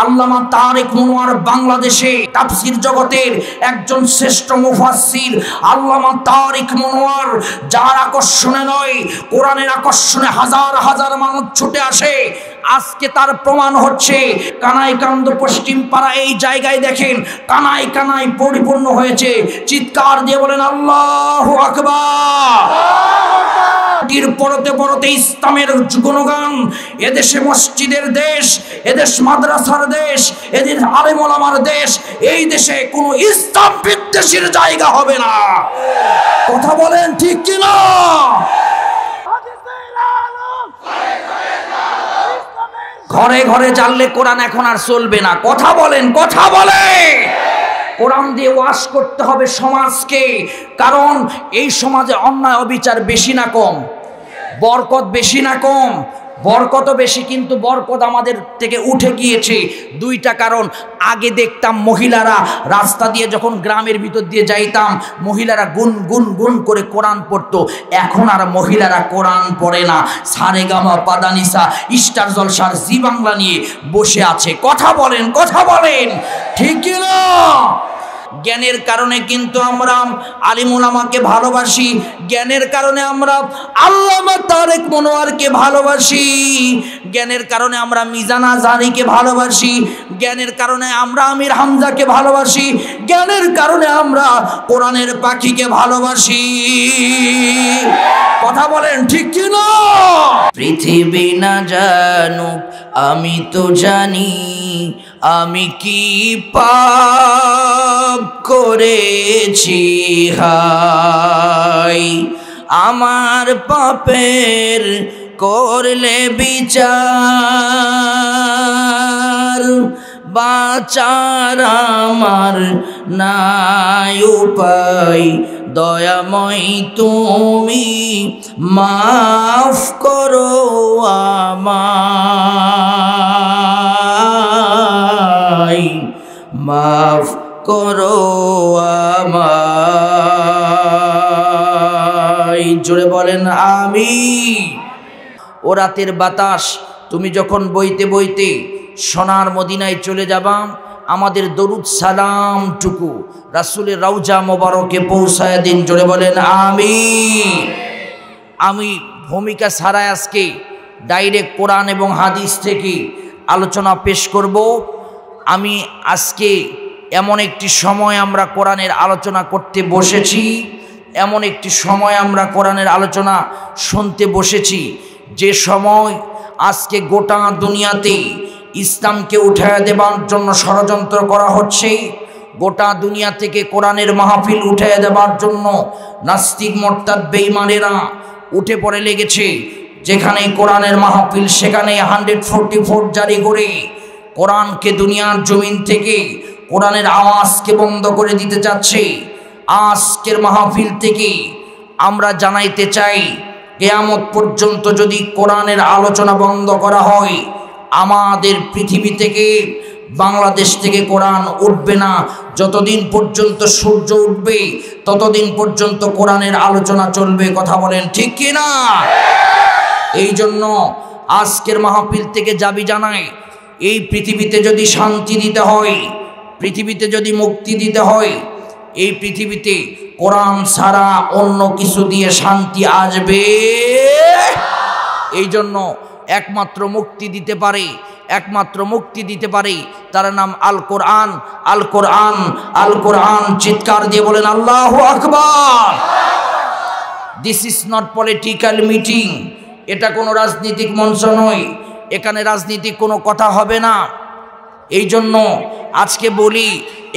আল্লামা তারেক মনোয়ার বাংলাদেশে তাফসীর জগতের একজন শ্রেষ্ঠ মুফাসসির। আল্লামা তারেক মনোয়ার যার আকর্ষণে নয়, কোরআনের আকর্ষণে হাজার হাজার মানুষ ছুটে আসে। আজকে তার প্রমাণ হচ্ছে কানাইকান্দ পশ্চিম পাড়া এই জায়গায় দেখেন কানায় কানায় পরিপূর্ণ হয়েছে। চিৎকার দিয়ে বলেন আল্লাহু আকবার। পরতে পরতে ইসলামের গুণগান। এদেশে মসজিদের দেশ, এদেশ মাদ্রাসার দেশ, এদেশ আলেম ওলামার দেশ। এই দেশে কোনো ইসলাম বিদ্বেষীর জায়গা হবে না। কথা বলেন ঠিক কিনা? ঘরে ঘরে জানলে কোরআন এখন আর চলবে না। কথা বলেন, কথা বলে। কোরআন দিয়ে ওয়াশ করতে হবে সমাজকে। কারণ এই সমাজে অন্যায় অবিচার বেশি না কম? বরকত বেশি না কম? বরকত বেশি, কিন্তু বরকত আমাদের থেকে উঠে গিয়েছে। দুইটা কারণ। আগে দেখতাম মহিলারা রাস্তা দিয়ে যখন গ্রামের ভিতর দিয়ে যাইতাম, মহিলারা গুন গুন গুন করে কোরআন পড়তো। এখন আর মহিলারা কোরআন পড়ে না। সারেগামা পাদানিসা স্টার জলসার জি বাংলা নিয়ে বসে আছে। কথা বলেন, কথা বলেন ঠিক না? জ্ঞানের কারণে কিন্তু আমরা আলিম উলামাকে ভালোবাসি। জ্ঞানের কারণে আমরা আল্লামা তারেক মনোয়ারকে ভালোবাসি। জ্ঞানের কারণে আমরা মিজান আজহারীকে ভালোবাসি। জ্ঞানের কারণে আমরা আমির হামজাকে ভালোবাসি। জ্ঞানের কারণে আমরা কোরআনের পাখিকে ভালোবাসি। কথা বলেন ঠিক কি না? পৃথিবী না জানুক আমি তো জানি আমি কি পাপ করেছি। হায় আমার পাপের করলে বিচার, বাঁচার আমার নাই উপায়। দয়াময় তুমি মাফ করো আমায়, মাফ করো আমায়। জোরে বলেন আমিন। ও রাতের বাতাস তুমি যখন বইতে বইতে সোনার মদিনায় চলে যাবা, আমাদের দরুদ সালাম টুকু রাসূলের রওজা মোবারকে পৌঁছায় দিন। জোরে বলেন আমিন। আমি ভূমিকা ছাড়াই আজকে ডাইরেক্ট কোরআন এবং হাদিস থেকে আলোচনা পেশ করব। আমি আজকে এমন একটি সময় আমরা কোরআনের আলোচনা করতে বসেছি, এমন একটি সময় আমরা কোরআনের আলোচনা শুনতে বসেছি, যে সময় আজকে গোটা দুনিয়াতে ইসলামকে উঠায় দেবার জন্য ষড়যন্ত্র করা হচ্ছে। গোটা দুনিয়া থেকে কোরআনের মাহফিল উঠায় দেবার জন্য নাস্তিক মোরতাদ বেঈমানেরা উঠে পড়ে লেগেছে। যেখানে কোরআনের মাহফিল সেখানে 144 জারি করে কোরআনকে দুনিয়ার জমিন থেকে কোরআনের আওয়াজকে বন্ধ করে দিতে চাচ্ছে। আজকের মাহফিল থেকে আমরা জানাইতে চাই, কিয়ামত পর্যন্ত যদি কোরআনের আলোচনা বন্ধ করা হয়, আমাদের পৃথিবী থেকে বাংলাদেশ থেকে কোরআন উঠবে না। যতদিন পর্যন্ত সূর্য উঠবে ততদিন পর্যন্ত কোরআনের আলোচনা চলবে। কথা বলেন ঠিক কি না? এই জন্য আজকের মাহফিল থেকে দাবি জানাই, এই পৃথিবীতে যদি শান্তি দিতে হয়, পৃথিবীতে যদি মুক্তি দিতে হয়, এই পৃথিবীতে কোরআন ছাড়া অন্য কিছু দিয়ে শান্তি আসবে। এই জন্য একমাত্র মুক্তি দিতে পারে, একমাত্র মুক্তি দিতে পারে তার নাম আল কোরআন। আল কোরআন, আল কোরআন। চিৎকার দিয়ে বলেন আল্লাহু আকবার। This is not political meeting. এটা কোনো রাজনৈতিক মঞ্চ নয়, এখানে রাজনীতিক কোনো কথা হবে না। এই জন্য আজকে বলি,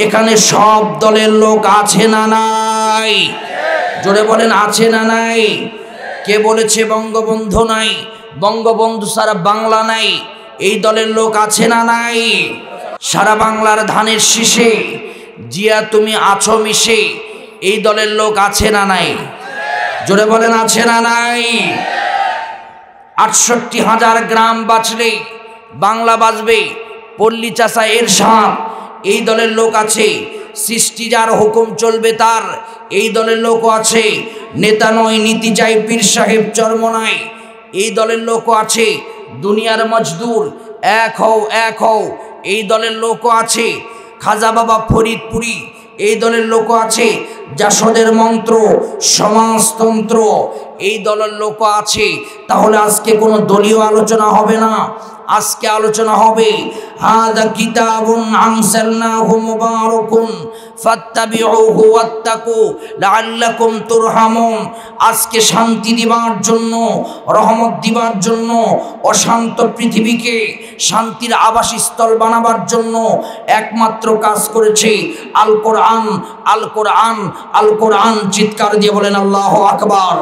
এখানে সব দলের লোক আছে না নাই? জোরে বলেন আছে না নাই? কে বলেছে বঙ্গবন্ধু নাই? বঙ্গবন্ধু সারা বাংলা নাই। এই দলের লোক আছে না নাই? সারা বাংলার ধানের শীষে জিয়া তুমি আছো মিশে, এই দলের লোক আছে না নাই? জোরে বলেন আছে না নাই? 68,000 গ্রাম বাঁচলে বাংলা বাঁচবে। পল্লী চাষা এরশাদ, এই দলের লোক আছে। সৃষ্টি যার হুকুম চলবে তার, এই দলের লোকও আছে। নেতা নয় নীতি চাই পীর সাহেব চরমনাই, এই দলের লোকও আছে। দুনিয়ার মজদুর এক হও, এক হও, এই দলের লোকও আছে, খাজা বাবা ফরিদপুরি এই দলের লোকও আছে, জাসদের মন্ত্র সমাজতন্ত্র এই দলের লোকও আছে। তাহলে আজকে কোনো দলীয় আলোচনা হবে না, আজকে আলোচনা হবে হাদা কিতাবুন আনসালনাহু মুবারাকুন ফাত্তাবিউহু ওয়াত্তাকু লাআল্লাকুম তুরহামুন। আজকে শান্তি দিবার জন্য, রহমত দিবার জন্য, অশান্ত পৃথিবীকে শান্তির আবাসস্থল বানাবার জন্য একমাত্র কাজ করেছে আল কোরআন, আল কোরআন, আল কোরআন। চিৎকার দিয়ে বলেন আল্লাহু আকবার।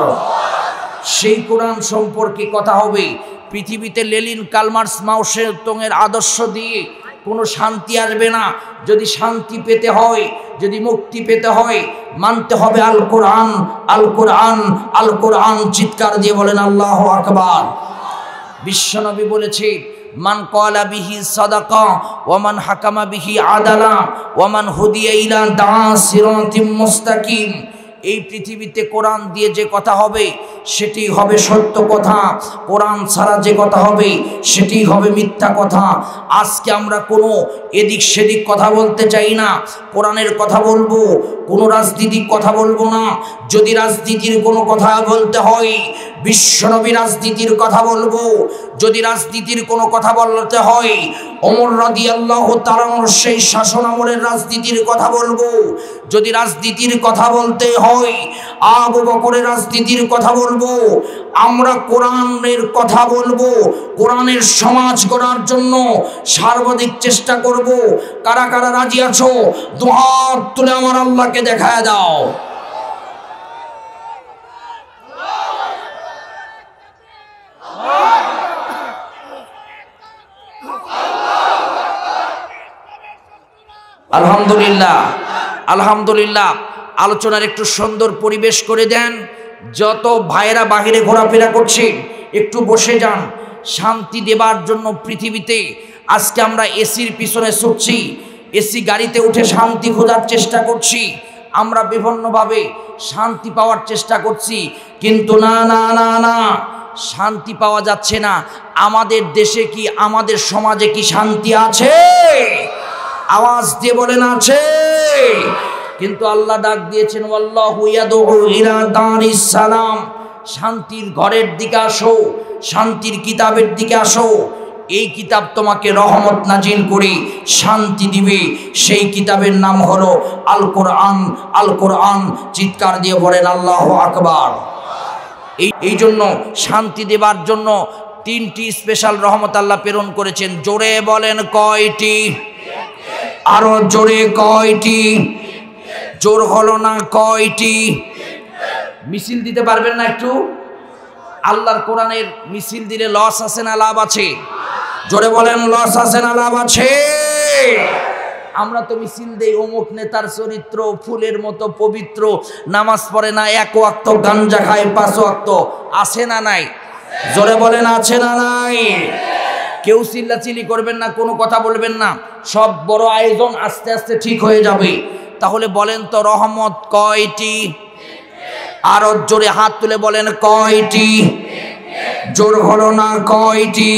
সেই কোরআন সম্পর্কে কথা হবে। পৃথিবীতে লেনিন, কার্ল মার্কস, মাও সেতুংয়ের আদর্শ দিয়ে কোনো শান্তি আসবে না। যদি শান্তি পেতে হয়, যদি মুক্তি পেতে হয়, মানতে হবে আল কোরআন, আল কোরআন, আল কোরআন। চিৎকার দিয়ে বলেন আল্লাহু আকবার। বিশ্বনবী বলেছে মান ক্বালা বিহি সাদাকা ওয়া মান হাকামা বিহি আদালা ওয়া মান হুদিয়া ইলা সিরাতিম মুস্তাকিম। এই পৃথিবীতে কোরআন দিয়ে যে কথা হবে সেটি হবে সত্য কথা, কোরআন ছাড়া যে কথা হবে সেটি হবে মিথ্যা কথা। আজকে আমরা কোনো এদিক সেদিক কথা বলতে চাই না, কোরআনের কথা বলবো, কোনো রাজনীতির কথা বলবো না। যদি রাজনীতির কোনো কথা বলতে হয় বিশ্বনবী রাজনীতির কথা বলবো। যদি রাজনীতির কোনো কথা বলতে হয় ওমর রাদিয়াল্লাহু তাআলা সেই শাসন আমলের রাজনীতির কথা বলবো। যদি রাজনীতির কথা বলতে হয় আবু বকরের রাজনীতির কথা বলবো। আমরা কোরআনের কথা বলবো, কোরআনের সমাজ গড়ার জন্য সর্বাধিক চেষ্টা করব। কারা কারা রাজি আছো দুহাত তুলে আমার আল্লাহকে দেখায় দাও। আলহামদুলিল্লাহ, আলহামদুলিল্লাহ। আলোচনার একটু সুন্দর পরিবেশ করে দেন। যত ভাইয়েরা বাহিরে ঘোরাফেরা করছে একটু বসে যান। শান্তি দেবার জন্য পৃথিবীতে আজকে আমরা এসির পিছনে ছুটছি, এসি গাড়িতে উঠে শান্তি খোঁজার চেষ্টা করছি, আমরা বিভিন্নভাবে শান্তি পাওয়ার চেষ্টা করছি, কিন্তু না না না না, শান্তি পাওয়া যাচ্ছে না। আমাদের দেশে কি, আমাদের সমাজে কি শান্তি আছে? আওয়াজ দিয়ে বলেন আছে। কিন্তু আল্লাহ ডাক দিয়েছেন ওয়াল্লাহু ইয়াদউ ইলা দারিস সালাম, শান্তির ঘরের দিকে আসো, শান্তির কিতাবের দিকে আসো। এই কিতাব তোমাকে রহমত নাজিল করে শান্তি দিবে। সেই কিতাবের নাম হলো আল কোরআন, আল কোরআন। চিৎকার দিয়ে বলেন আল্লাহু আকবার। এই জন্য শান্তি দেবার জন্য 3টি স্পেশাল রহমত আল্লাহ প্রেরণ করেছেন। জোরে বলেন কয়টি? আরো জোরে কয়টি? জোর হলো না, কয়টি? মিছিল দিতে পারবেন না একটু? আল্লাহর কোরআনের মিছিল দিলে লস আছে না লাভ আছে? জোরে বলেন লস আছে না লাভ আছে? আমরা তো মিছিল দেই অমুক নেতার চরিত্র ফুলের মতো পবিত্র, নামাজ পড়ে না, 1 ওয়াক্ত গাঞ্জা খায় 5 ওয়াক্ত। আছে না নাই? জোরে বলেন আছে না নাই? কেউ চিল্লাচিল্লি করবেন না, কোনো কথা বলবেন না, সব বড় আয়োজন আস্তে আস্তে ঠিক হয়ে যাবে। তাহলে বলেন তো রহমত কয়টি? আরো জোরে হাত তুলে বলেন কয়টি? জোর হলো না, কয়টি?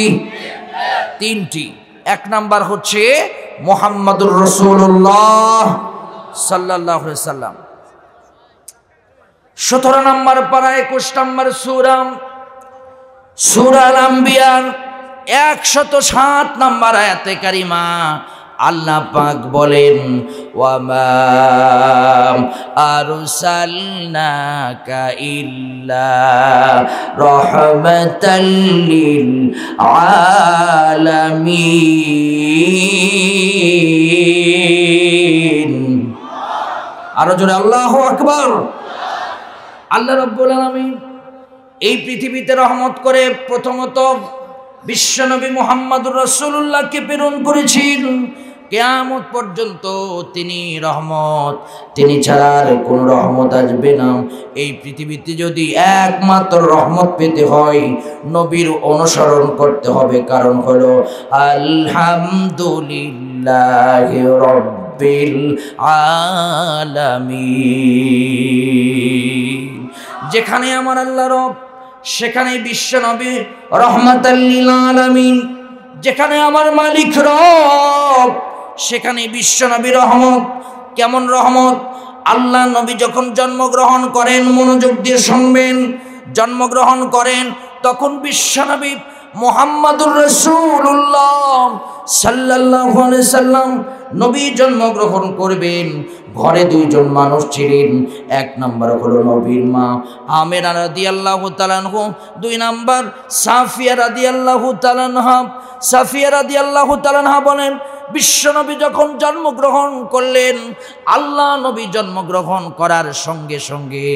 3টি। 1 নাম্বার হচ্ছে মুহাম্মাদুর রাসূলুল্লাহ সাল্লাল্লাহু আলাইহি সাল্লাম। 17 নাম্বার পারা 21 নাম্বার সূরা, সূরা আল আম্বিয়ার 107 নাম্বার আয়াতে কারিমা আল্লাহ পাক বলেন ওয়ামা আরসালনাকা ইল্লা রাহমাতাল লিল আলামিন। আরো জোরে আল্লাহু আকবার। আল্লাহ রাব্বুল আলামিন এই পৃথিবীতে রহমত করে প্রথমত বিশ্বনবী মুহাম্মদুর রাসূলুল্লাহকে প্রেরণ করেছেন। কিয়ামত পর্যন্ত তিনি রহমত, তিনি ছাড়া আর কোনো রহমত আসবে না। এই পৃথিবীতে যদি একমাত্র রহমত পেতে হয় নবীর অনুসরণ করতে হবে। কারণ হলো আলহামদুলিল্লাহি রাব্বিল আলামিন। যেখানে আমার আল্লাহ রব সেখানে বিশ্বনবী রহমাতাল লিল আলামিন। যেখানে আমার মালিক রব সেখানে বিশ্বনবী রহমত। কেমন রহমত? আল্লাহ নবী যখন জন্মগ্রহণ করেন, মনোযোগ দিয়ে শুনবেন, জন্মগ্রহণ করেন তখন বিশ্বনবী মুহাম্মাদুর রাসূলুল্লাহ সাল্লাল্লাহু আলাইহি সাল্লাম নবী জন্মগ্রহণ করবেন। ঘরে দুইজন মানুষ ছিলেন। এক নাম্বার হলো নবীর মা আমেনা রাদিয়াল্লাহু তাআলা আনহা, দুই নাম্বার সাফিয়া রাদিয়াল্লাহু তাআলা আনহা। সাফিয়া রাদিয়াল্লাহু তাআলা আনহা বলেন, বিশ্বনবী যখন জন্মগ্রহণ করলেন, আল্লাহ নবী জন্মগ্রহণ করার সঙ্গে সঙ্গে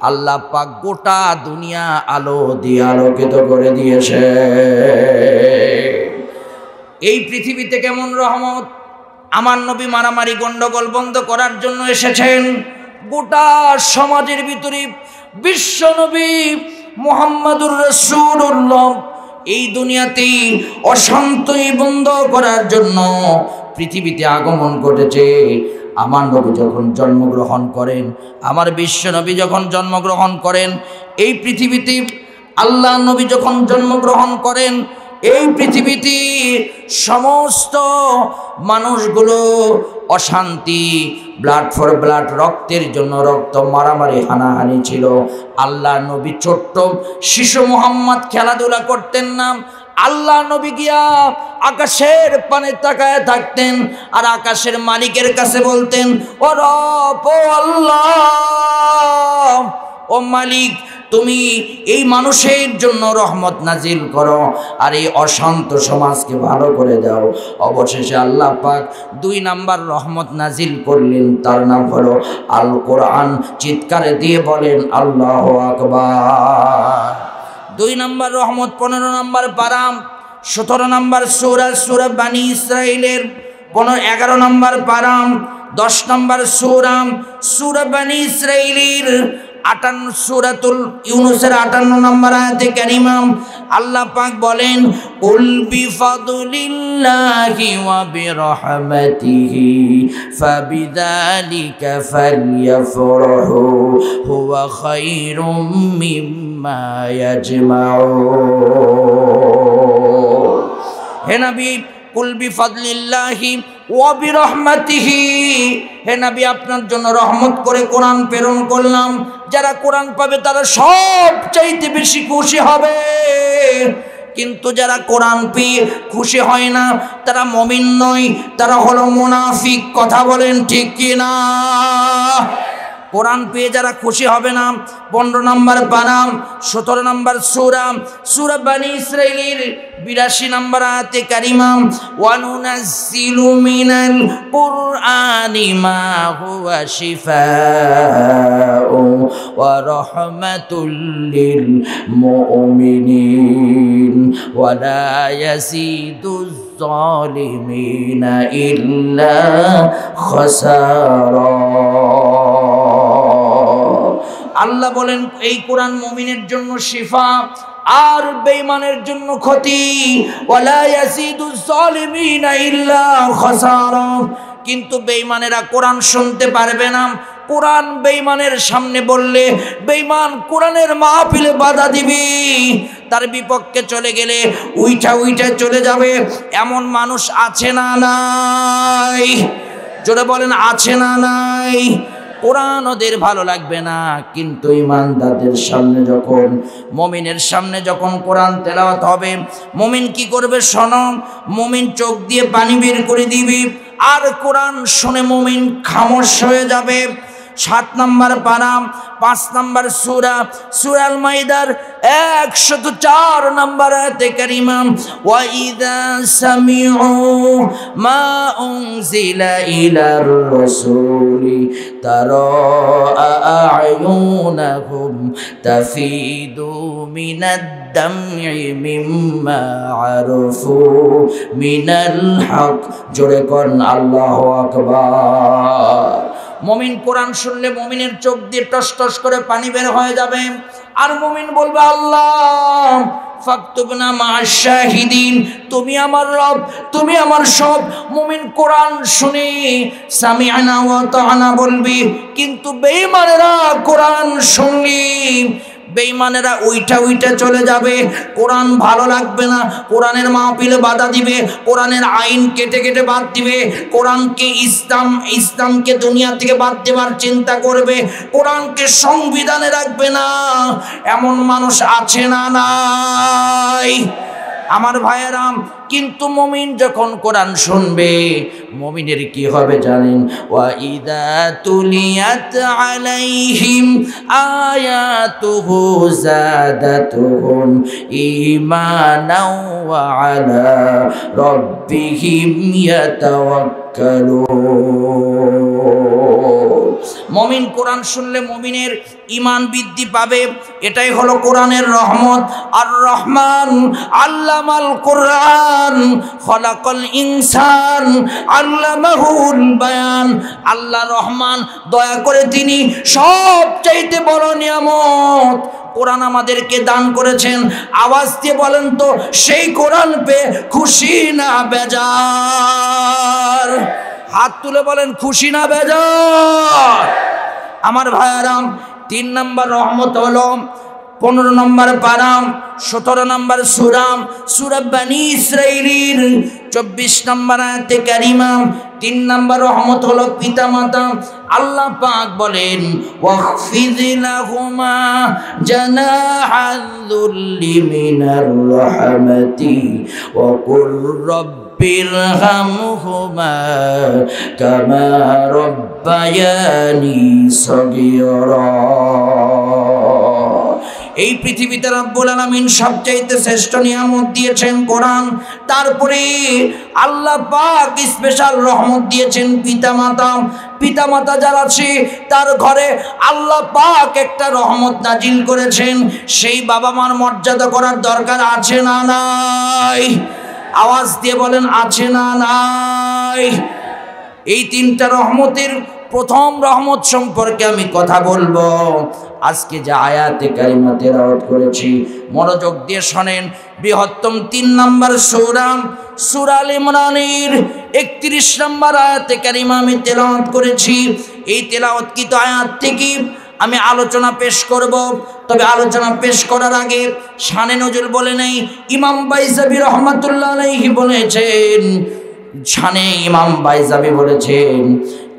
আল্লাহ পাক গোটা দুনিয়া আলো দিয়ে আলোকিত করে দিয়েছে। এই পৃথিবীতে কেমন রহমত! আমার নবী মারামারি গন্ডগোল বন্ধ করার জন্য এসেছেন। গোটা সমাজের ভিতরে বিশ্বনবী মুহাম্মাদুর রাসূলুল্লাহ এই দুনিয়াতে অশান্তি বন্ধ করার জন্য পৃথিবীতে আগমন ঘটেছে। আমার নবী যখন জন্মগ্রহণ করেন, আমার বিশ্বনবী যখন জন্মগ্রহণ করেন, এই পৃথিবীতে আল্লাহ নবী যখন জন্মগ্রহণ করেন, এই পৃথিবীতে সমস্ত মানুষগুলো অশান্তি, ব্লাড ফর ব্লাড, রক্তের জন্য রক্ত, মারামারি হানাহানি ছিল। আল্লাহ নবী ছোট্ট শিশু মুহাম্মদ খেলাধুলা করতেন না। আল্লাহ নবী গিয়া আকাশের পানে তাকায় থাকতেন আর আকাশের মালিকের কাছে বলতেন, ও রব, ও আল্লাহ, ও মালিক, তুমি এই মানুষের জন্য রহমত নাজিল করো আর এই অশান্ত সমাজকে ভালো করে দাও। অবশেষে আল্লাহ পাক দুই নাম্বার রহমত নাজিল করলেন, তার নাম হলো আল কোরআন। চিৎকারে দিয়ে বলেন আল্লাহু আকবার। দুই নাম্বার রহমত 15 নাম্বার পারা, 17 নাম্বার সূরা, সূরা বানি ইসরাইলের 11 নাম্বার পারা, 10 নাম্বার সূরা, সূরা বানি ইসরাইলের 58 সূরাতুল ইউনূসের 58 নম্বর আয়াতে কারিমা আল্লাহ পাক বলেন, কুল বিফাদলিল্লাহি ওয়া বিরহমাতিহি ফাবিযালিকা ফালইফরাহু হুয়া খায়রুম মিম্মা ইয়াজমাউন। হে নবী, কুল বিফাদলিল্লাহি ওয়া বিরহমাতিহি, হে নবী, আপনার জন্য রহমত করে কোরআন প্রেরণ করলাম। যারা কোরআন পাবে তারা সব চাইতে বেশি খুশি হবে। কিন্তু যারা কোরআন পেয়ে খুশি হয় না তারা মুমিন নয়, তারা হলো মুনাফিক। কথা বলেন ঠিক কি না? কোরআন পেয়ে যারা খুশি হবে না, 15 নম্বর পারা, 17 নম্বর সূরা, সূরা বানি ইসরাইলের 82 নম্বর আয়াতে কারিমা, ওয়া নুনাজ্জিলু মিনাল কুরআনি মা হুয়া শিফাউ ওয়া রাহমাতুল লিল মুমিনিন ওয়া লা ইয়াজিদুজ যালিমিনা ইল্লা খাসারা। আল্লাহ বলেন এই কোরআন মুমিনের জন্য শিফা আর বেঈমানের জন্য ক্ষতি। ওয়ালা ইয়াজিদুজ যালিমিনা ইল্লা খাসারা। কিন্তু বেঈমানেরা কোরআন শুনতে পারবে না। কোরআন বেঈমানের সামনে বললে বেঈমান কোরআনের মাহফিলে বাধা দিবে, তার বিপক্ষে চলে গেলে উইঠা উইঠা চলে যাবে। এমন মানুষ আছে না নাই? জোরে বলেন আছে না নাই? কোরআন ওদের ভালো লাগবে না, কিন্তু ইমানদারদের সামনে যখন, মুমিনের সামনে যখন কোরআন তেলাওয়াত হবে, মুমিন কি করবে শোনো। মুমিন চোখ দিয়ে পানি বের করে দিবে আর কোরআন শুনে মুমিন খামোশ হয়ে যাবে। 7 নম্বর পারা, 5 নম্বর সূরা, সূরা আল মাইদার 104 নম্বর আয়াতে কারিমা, ওয়া ইযা সামিউ মা উনজিলা ইলার রাসূলি তারা আ'য়ুনাহুম তাফিদু মিনাদ দাম'i মিম্মা আরাফু মিনাল হক। জোরে কোন আল্লাহু আকবার। মুমিন কোরআন শুনলে মুমিনের চোখ দিয়ে টস টস করে পানি বের হয়ে যাবে আর মুমিন বলবে, আল্লাহ ফাকতুবনা মা'আশ শাহিদিন, তুমি আমার রব, তুমি আমার সব। মুমিন কোরআন শুনে সামি'না ওয়া আতা'না বলবি, কিন্তু বেঈমানেরা কোরআন শুনলে বেঈমানেরা উইঠা উইঠা চলে যাবে, কোরআন ভালো লাগবে না, কোরআনের মাহফিলে বাধা দিবে, কোরআনের আইন কেটে কেটে বাদ দিবে, কোরআনকে ইসলামকে দুনিয়া থেকে বাদ দেওয়ার চিন্তা করবে, কোরআনকে সংবিধানে রাখবে না। এমন মানুষ আছে না নাই? আমার ভাইয়েরাম, কিন্তু মুমিন যখন কোরআন শুনবে, মুমিনের কি হবে জানেন? ওয়া ইযা তুলিয়াত আলাইহিম আয়াতুহু যাদাতুহুম ঈমানাও ওয়া আলা রাব্বিহিম ইয়াতাওয়াক্কালুন। মুমিন কোরআন শুনলে মুমিনের ঈমান বৃদ্ধি পাবে। এটাই হলো কোরআনের রহমত। আর রহমান আল্লামাল কোরআন খলাকাল ইনসান আল্লামাহুল বায়ান। আল্লাহ রহমান, দয়া করে তিনি সবচাইতে বড় নিয়ামত কোরআন আমাদেরকে দান করেছেন। আওয়াজ দিয়ে বলেন তো, সেই কোরআন পেয়ে খুশি না বেজার? হাত তুলে বলেন, খুশি না বেজার? আমার ভাইয়ারাম, 3 নম্বর রহমত হলো 15 নম্বর পারাম 17 নম্বর সূরা বনী ইসরাঈলের 24 নম্বর আয়াতে কারিমা। 3 নম্বর রহমত হলো পিতামাতা। আল্লাহ পাক বলেন, ওয়াখফিদ লাহুমা জানাহাল যুল্লি মিনার রাহমাতি ওয়া কুর রব্বিরহামহুমা কামা রব্বায়ানি সগীরা। এই পৃথিবীতে রব্বুল আলামিন সবচাইতে শ্রেষ্ঠ নিয়ামত দিয়েছেন কোরআন। তারপরে আল্লাহ পাক স্পেশাল রহমত দিয়েছেন পিতামাতা। পিতামাতা যারা আছে তার ঘরে আল্লাহ পাক একটা রহমত নাজিল করেছেন। সেই বাবা মার মর্যাদা করার দরকার আছে না নাই? আওয়াজ দিয়ে বলেন, আছে না নাই? এই 3টা রহমতের প্রথম রহমত সম্পর্কে আমি কথা বলবো। আজকে যে আয়াতে কারিমা তেলাওয়াত করেছি, মনোযোগ দিয়ে শোনেন। বৃহত্তম 3 নম্বর সূরা আল ইমরানের 31 নম্বর আয়াতে কারিমা আমি তেলাওয়াত করেছি। এই তেলাওয়াতকৃত আয়াত থেকে আমি আলোচনা পেশ করব। তবে আলোচনা পেশ করার আগে শানে নজরুল বলে নেই, ইমাম বাইজাবি রহমাতুল্লাহ আলাইহি বলেছেন, শানে ইমাম বাইজাবি বলেছেন,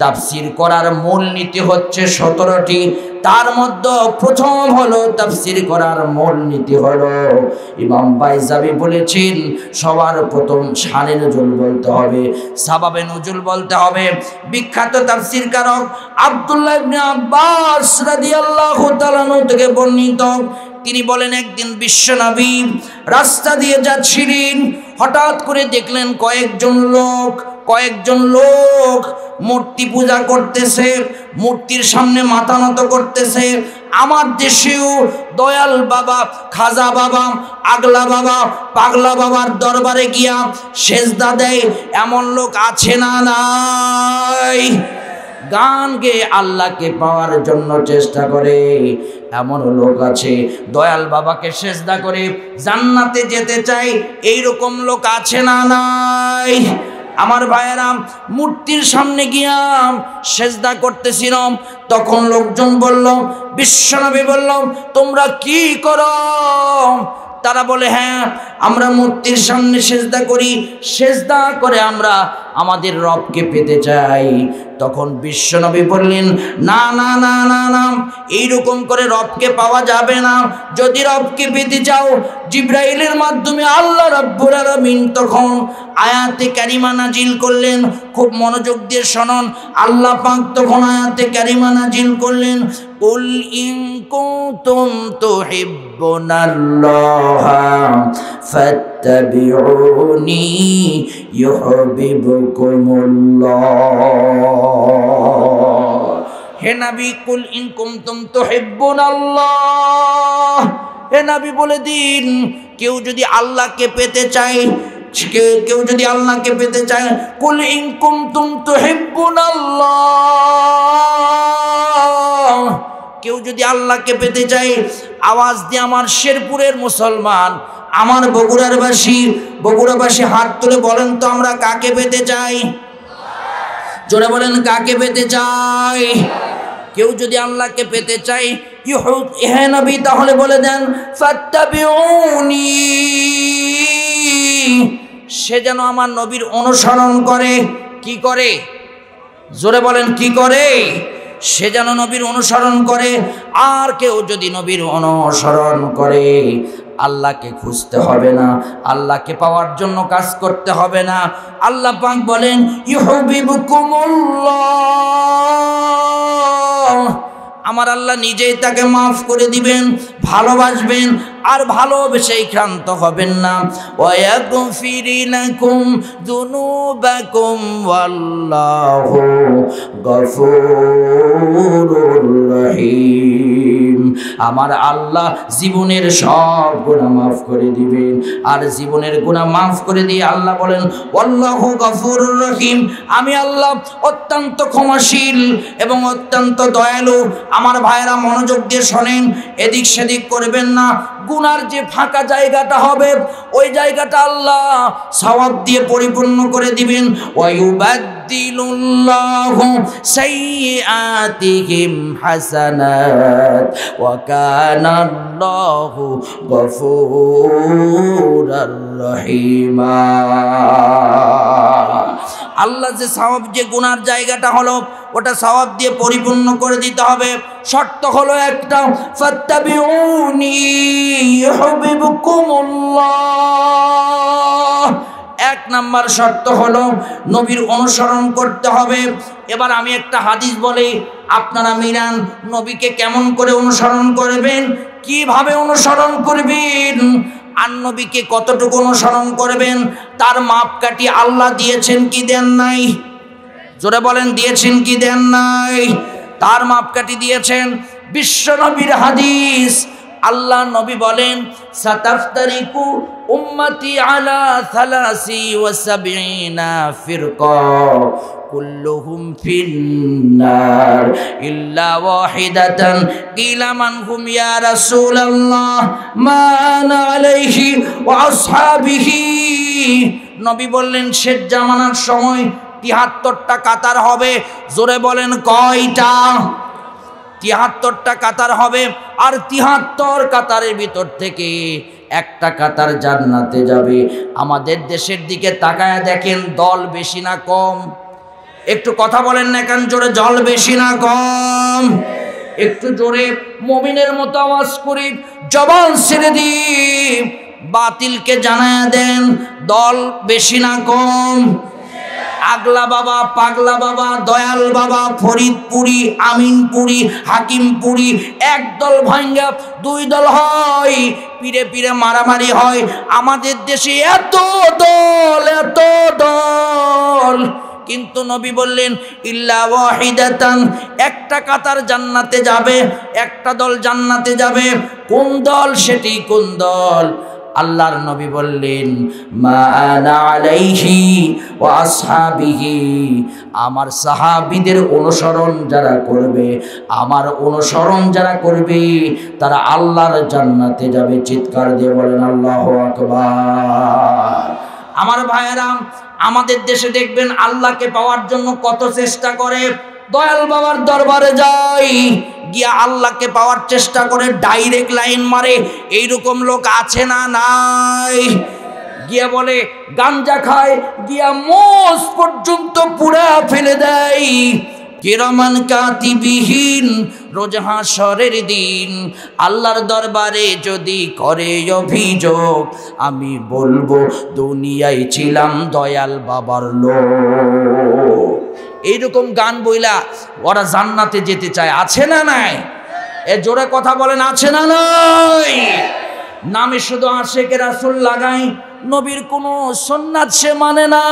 তাফসীর করার মূল নীতি হচ্ছে 17টি। তার মধ্যে প্রথম হলো তাফসীর করার মূল নীতি হলো, ইমাম বাইজাবি বলেছেন, সবার প্রথম শানে নজরুল বলতে হবে, সাবাবে নজরুল বলতে হবে। বিখ্যাত তাফসীর কারক আব্দুল্লাহ ইবনে আব্বাস রাদিয়াল্লাহু তাআলা থেকে বর্ণিত, তিনি বলেন, একদিন বিশ্বনবী রাস্তা দিয়ে যাচ্ছিলেন, হঠাৎ করে দেখলেন কয়েকজন লোক মূর্তি পূজা করতেছে, মূর্তির সামনে মাথা নত করতেছে। আমার দেশেও দয়াল বাবা, খাজা বাবা, আগলা বাবা, পাগলা বাবার দরবারে গিয়া সেজদা দেয়, এমন লোক আছে না নাই? গান গেয়ে আল্লাহকে পাওয়ার জন্য চেষ্টা করে, এমন লোক আছে। দয়াল বাবাকে সেজদা করে জান্নাতে যেতে চাই, এইরকম লোক আছে না নাই? আমার ভাইয়েরা, মূর্তির সামনে গিয়া সেজদা করতেছিলাম, তখন লোকজন বলল, বিশ্বনবী বলল, তোমরা কি করো? তারা বলে, হ্যাঁ, আমরা মূর্তির সামনে সেজদা করি, সেজদা করে আমরা আমাদের রবকে পেতে চাই। তখন বিশ্বনবী বললেন, না না না না না, এইরকম করে রবকে পাওয়া যাবে না। যদি রবকে পেতে চাও, জিবরাইলের মাধ্যমে আল্লাহ রাব্বুল আলামিন তখন আয়াতে কারিমা নাজিল করলেন। খুব মনোযোগ দিয়ে শুনুন, আল্লাহ পাক তখন আয়াতে কারিমা নাজিল করলেন, কুল ইন কুনতুম তুহিব্বুনাল্লাহা ফাত্তাবিউনি ইউহিব্বুকুমুল্লাহ। হে নবী, কুল ইন কুনতুম তুহিব্বুনাল্লাহ, হে নবী বলে দিন, কেউ যদি আল্লাহকে পেতে চায়, কেউ যদি আল্লাহকে পেতে চায়, কুল ইন কুনতুম তুহিব্বুনাল্লাহ, কেউ যদি আল্লাহকে পেতে চায়, আওয়াজ দিয়ে আমার শেরপুরের মুসলমান, আমার বগুড়াবাসী হাত তুলে বলেন তো, আমরা কাকে পেতে চাই? জোরে বলেন, কাকে পেতে চাই? কেউ যদি আল্লাহকে পেতে চায়, হে নবী তাহলে বলে দেন ফাত্তাবিউনি, সে যেন আমার নবীর অনুসরণ করে। কি করে? জোরে বলেন কি করে? সে যেন নবীর অনুসরণ করে। আর কেউ যদি নবীর অনুসরণ করে আল্লাহকে খুঁজতে হবে না, আল্লাহকে পাওয়ার জন্য কাজ করতে হবে না। আল্লাহ পাক বলেন ইউহিব্বুকুমুল্লাহ, আমার আল্লাহ নিজেই তাকে মাফ করে দিবেন, ভালোবাসবেন, আর ভালোবেসেই ক্ষান্ত হবেন না। ওয়ায়াগফির লাকুম যুনুবাকুম ওয়াল্লাহু গফুরুর রহিম, আমার আল্লাহ জীবনের সব গুনাহ মাফ করে দিবেন। আর জীবনের গুনাহ মাফ করে দিয়ে আল্লাহ বলেন ওয়াল্লাহু গফুরুর রহিম, আমি আল্লাহ অত্যন্ত ক্ষমাশীল এবং অত্যন্ত দয়ালু। আমার ভাইরা মনোযোগ দিয়ে শোনেন, এদিক সেদিক করবেন না। গুনার যে ফাঁকা জায়গাটা হবে ওই জায়গাটা আল্লাহ সওয়াব দিয়ে পরিপূর্ণ করে দিবেন। ওয়ায়ুবাদদিলুল্লাহু সাইয়্যাতিহিম হাসানাত ওয়া কানাল্লাহু গফুরুর রহিমা। আল্লাহ যে সওয়াব, যে গুনার জায়গাটা হলো ওটা সওয়াব দিয়ে পরিপূর্ণ করে দিতে হবে। শর্ত হলো একটা, ফাত্তাবিউনি ইউহিব্বুকুমুল্লাহ। এক নাম্বার শর্ত হলো নবীর অনুসরণ করতে হবে। এবার আমি একটা হাদিস বলি, আপনারা মিলান নবীকে কেমন করে অনুসরণ করবেন, কিভাবে অনুসরণ করবেন, আর নবীকে কতটুকু অনুসরণ করবেন তার মাপকাঠি আল্লাহ দিয়েছেন কি দেন নাই? জোরে বলেন দিয়েছেন কি দেন নাই? তার মাপকাঠি দিয়েছেন। বিশ্ব নবীর হাদিস, আল্লাহ নবী বলেন সাতাফতারিকু উম্মতি আলা 73 ফিরকা কুল্লুহুম ফিন্নার ইল্লা ওয়াহিদাতান কিলা মান হুম ইয়া রাসূলুল্লাহ মা আনা আলাইহি ওয়া আসহাবিহি। নবী বললেন শেষ জামানার সময় ৭৩টা কাতার হবে। জোরে বলেন কয়টা? ৭৩টা কাতার হবে। আর ৭৩ কাতারের ভিতর থেকে একটা কাতার জান্নাতে যাবে। আমাদের দেশের দিকে তাকায় দেখেন, দল বেশি না কম? একটু কথা বলেন না কেন জোরে, জল বেশি না কম? একটু জোরে মুমিনের মতো আওয়াজ করি, জবান ছেড়ে দি, বাতিলকে জানায়া দেন দল বেশি না কম? আগলা বাবা, পাগলা বাবা, দয়াল বাবা, ফরিদপুরি, আমিনপুরি, হাকিমপুরি, এক দল ভাঙ্গা দুই দল হয়, পীরে পীরে মারামারি হয়। আমাদের দেশে এত দল, এত দল, কিন্তু নবী বললেন ইল্লা ওয়াহিদাতান, একটা কাতার জান্নাতে যাবে, একটা দল জান্নাতে যাবে। কোন দল সেটি? কোন দল? আল্লাহর নবী বললেন মা আনা আলাইহি ওয়া আসহাবিহি, আমার সাহাবীদের অনুসরণ যারা করবে, আমার অনুসরণ যারা করবে তারা আল্লাহর জান্নাতে যাবে। চিৎকার দিয়ে বলেন আল্লাহু আকবার। আমার ভাইয়েরা, আমাদের দেশে দেখবেন আল্লাহকে পাওয়ার জন্য কত চেষ্টা করে। দয়াল বাবার দরবারে যাই, গিয়া আল্লাহকে পাওয়ার চেষ্টা করে ডাইরেক্ট লাইন মারে, এইরকম লোক আছে না নাই? গিয়া বলে গাঞ্জা খায়, গিয়া মোষ পর্যন্ত পুরা ফেলে দেয়। কিরামান কাতিবিহীন, রোজ হাশরের দিন আল্লাহর দরবারে যদি করে অভিযোগ, আমি বলবো দুনিয়ায় ছিলাম দয়াল বাবার লোক। এইরকম গান বইলা ওরা জান্নাতে যেতে চায়, আছে না নাই? এ জোরে কথা বলেন, আছে না নাই? নামে শুধু আশেকে রাসূল লাগায়, নবীর কোনো সুন্নাত সে মানে না,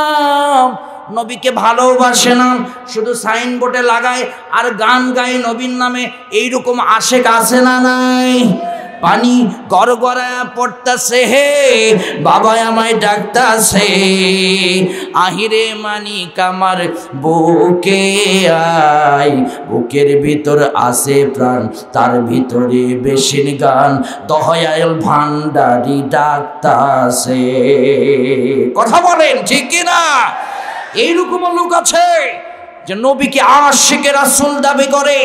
নবীকে ভালোবাসে না, শুধু সাইনবোর্ডে লাগায় আর গান গায় নবীর নামে। এইরকম আশেক আছে না নাই? পানি গড়গড়ায় পড়তাছে, হে বাবা আমায় ডাকতাছে, আহিরে মানিক আমার বুকে আয়, বুকের ভিতর আছে প্রাণ, তার ভিতরে বেশিন গান, দয়াল ভান্ডারি ডাকতাছে। কথা বলেন ঠিক কিনা? এইরকম লোক আছে যে নবীকে আশিকে রাসূল দাবি করে,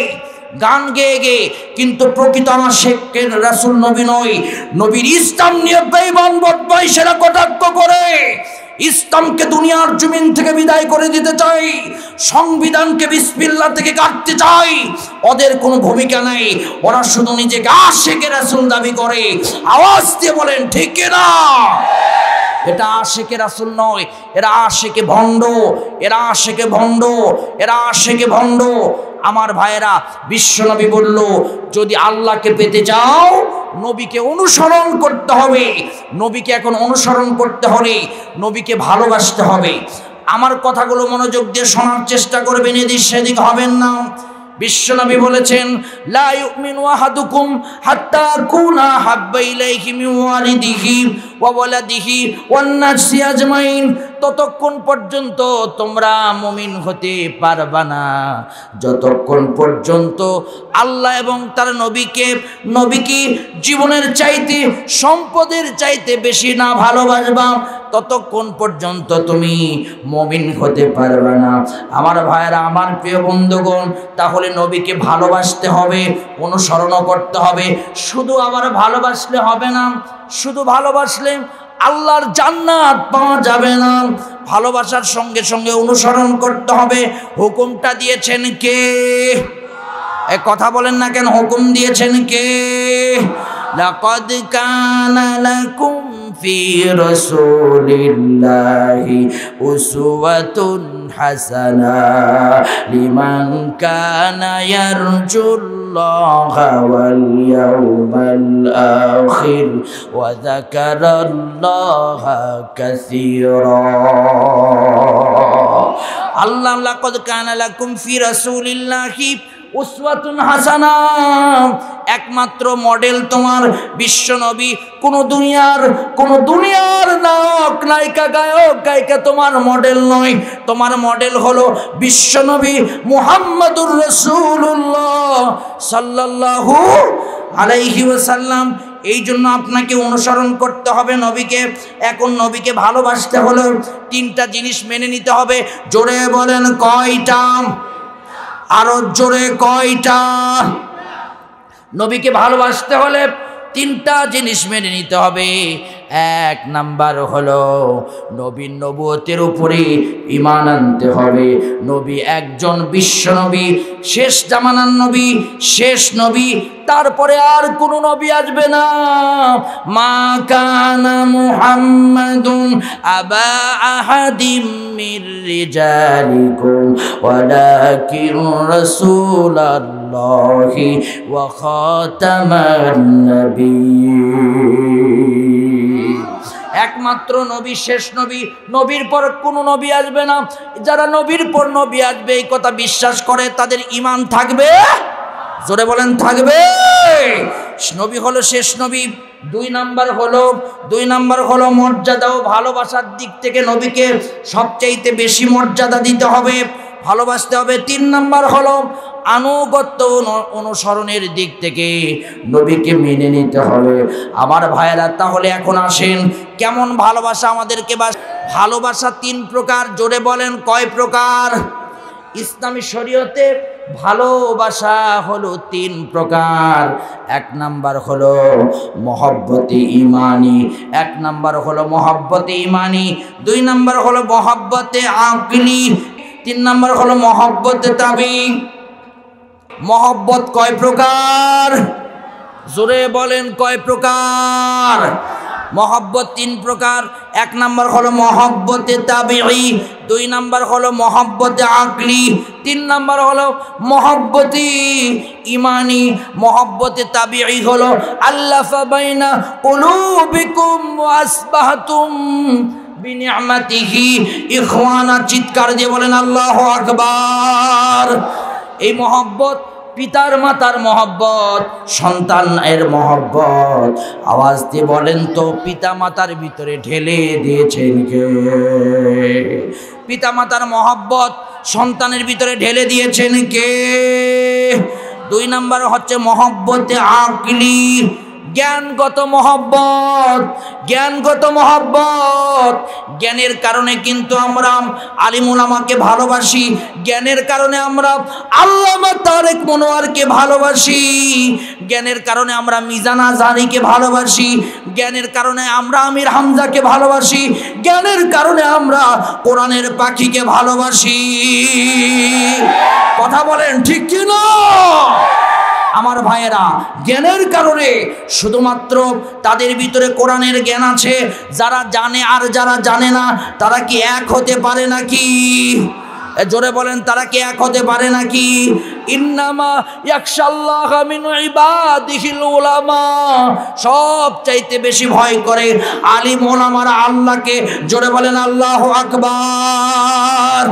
গান গেয়ে গেয়ে, কিন্তু প্রকৃত আশিকের রাসূল নবী নয়। নবীর ইসলাম নিয়ে বেঈমান বদমাইশেরা কটাক্ষ করে ইসলামকে দুনিয়ার জমিন থেকে বিদায় করে দিতে চাই, সংবিধানকে বিসমিল্লাহ থেকে কাটতে চাই। ওদের কোনো ভূমিকা নাই, ওরা শুধু নিজেকে আশিকে রাসূল দাবি করে। আওয়াজ দিয়ে বলেন ঠিক কিনা? এটা আশিকে রাসূল নয়, এরা আশিকে ভণ্ড, এরা আশিকে ভণ্ড, এরা আশিকে ভণ্ড। আমার ভাইয়েরা, বিশ্বনবী বলল, যদি আল্লাহকে পেতে চাও নবীকে অনুসরণ করতে হবে। নবীকে এখন অনুসরণ করতে হলে নবীকে ভালোবাসতে হবে। আমার কথাগুলো মনোযোগ দিয়ে শোনার চেষ্টা করবেন, এদিক সেদিক হবেন না। বিশ্বনবী বলেছেন, লা ইউমিনু আহাদুকুম হাত্তা আকুনা হাব্বা ইলাইহি মিন ওয়ালিদিহি ওয়া ওয়ালাদিহি ওয়ান নাসি আজমাইন। ততক্ষণ পর্যন্ত তোমরা মুমিন হতে পারবা না যতক্ষণ পর্যন্ত আল্লাহ এবং তার নবীকে জীবনের চাইতে, সম্পদের চাইতে বেশি না ভালোবাসবা, ততক্ষণ পর্যন্ত তুমি মুমিন হতে পারবে না। আমার ভাইরা, আমার প্রিয় বন্ধুগণ, তাহলে নবীকে ভালোবাসতে হবে, অনুসরণও করতে হবে। শুধু আবার ভালোবাসলে হবে না, শুধু ভালোবাসলে আল্লাহর জান্নাত পাওয়া যাবে না। ভালোবাসার সঙ্গে সঙ্গে অনুসরণ করতে হবে। হুকুমটা দিয়েছেন কে? এই কথা বলেন না কেন? হুকুম দিয়েছেন কে? লাকাদ কানা লাকুম ফি রাসূলিল্লাহি উসওয়াতুন হাসানা লিমান কানা ইয়ারজুল্লাহা ওয়াল ইয়াউমাল আখির ওয়া যাকারাল্লাহা কাসীরা। আল্লাহ লাকাদ কানা লাকুম ফি রাসূলিল্লাহি উসওয়াতুন হাসানা, একমাত্র মডেল তোমার বিশ্বনবী। কোন দুনিয়ার নায়ক নায়িকা, গায়ক গায়িকা তোমার মডেল নয়। তোমার মডেল হলো বিশ্বনবী মুহাম্মাদুর রাসূলুল্লাহ সাল্লাল্লাহু আলাইহি ওয়াসাল্লাম। এই জন্য আপনাকে অনুসরণ করতে হবে নবীকে। এখন নবীকে ভালোবাসতে হলে তিনটা জিনিস মেনে নিতে হবে। জোরে বলেন কয়টা? আরো জোরে কয়টা? নবীকে ভালোবাসতে হলে তিনটা জিনিস মেনে নিতে হবে। এক নাম্বার হলো নবীর নবুয়তের উপরে ঈমান আনতে হবে। নবী একজন বিশ্বনবী, শেষ জামানার নবী, শেষ নবী, তারপরে আর কোন নবী আসবে না। মা কানা মুহাম্মাদুন আবা আহাদিম মির রিজালিকুম ওয়ালাকিন রাসূলুল্লাহি ওয়া খাতামান নাবিয়্যিন। একমাত্র নবী, শেষ নবী, নবীর পর কোনো নবী আসবে না। যারা নবীর পর নবী আসবে এই কথা বিশ্বাস করে তাদের ঈমান থাকবে। জোরে বলেন থাকবে। নবী হলো শেষ নবী। দুই নাম্বার হলো মর্যাদা ও ভালোবাসার দিক থেকে নবীকে সবচাইতে বেশি মর্যাদা দিতে হবে, ভালোবাসতে হবে। তিন নাম্বার হলো আনুগত্য অনুসরণের দিক থেকে নবীকে মেনে নিতে হবে। আমার ভাইয়েরা, তাহলে এখন আসেন কেমন ভালোবাসা আমাদেরকে। ভালোবাসা তিন প্রকার। জোরে বলেন কয় প্রকার? ইসলামী শরীয়তে ভালোবাসা হলো তিন প্রকার। এক নাম্বার হলো মহব্বতে ঈমানি, এক নাম্বার হলো মহব্বতে ঈমানি, দুই নাম্বার হলো মহব্বতে আকলি, তিন নাম্বার হলো মহব্বতে তাবি। মহব্বত কয় প্রকার? জোরে বলেন কয় প্রকার? মহব্বত তিন প্রকার। এক নাম্বার হলো মহব্বতে তাবিঈ, দুই নাম্বার হলো মহব্বতে আকলি, তিন নাম্বার হলো মহব্বতে ঈমানি। মহব্বতে তাবিঈ হলো আল্লাফা বাইনা কুলুবিকুম ওয়া আসবাহতুম বিনিআমাতিহি ইখওয়ানা। চিৎকার দিয়ে বলেন আল্লাহু আকবার। এই মহব্বত পিতার মাতার মহব্বত, সন্তানের মহব্বত। আওয়াজ দিয়ে বলেন তো, পিতা মাতার ভিতরে ঢেলে দিয়েছেন কে? পিতা মাতার মহব্বত সন্তানের ভিতরে ঢেলে দিয়েছেন কে? দুই নাম্বার হচ্ছে মহব্বতে আকলি, জ্ঞানগত মহব্বত, জ্ঞানগত মহব্বত। জ্ঞানের কারণে কিন্তু আমরা আলিম উলামাকে ভালোবাসি, জ্ঞানের কারণে আমরা আল্লামা তারেক মনোয়ারকে ভালোবাসি, জ্ঞানের কারণে আমরা মিজান আজহারীকে ভালোবাসি, জ্ঞানের কারণে আমরা আমির হামজাকে ভালোবাসি, জ্ঞানের কারণে আমরা কোরআনের পাখিকে ভালোবাসি। কথা বলেন ঠিক কি না? আমার ভাইয়েরা, জ্ঞানের কারণে শুধুমাত্র তাদের ভিতরে কোরআনের জ্ঞান আছে, যারা জানে আর যারা জানে না তারা কি এক হতে পারে নাকি? জোরে বলেন, তারা কি এক হতে পারে নাকি? ইন্নামা ইয়াখশাল্লাহা মিন ইবাদিহিল উলামা, সব চাইতে বেশি ভয় করে আলিম ওলামারা আল্লাহকে। জোরে বলেন আল্লাহু আকবার।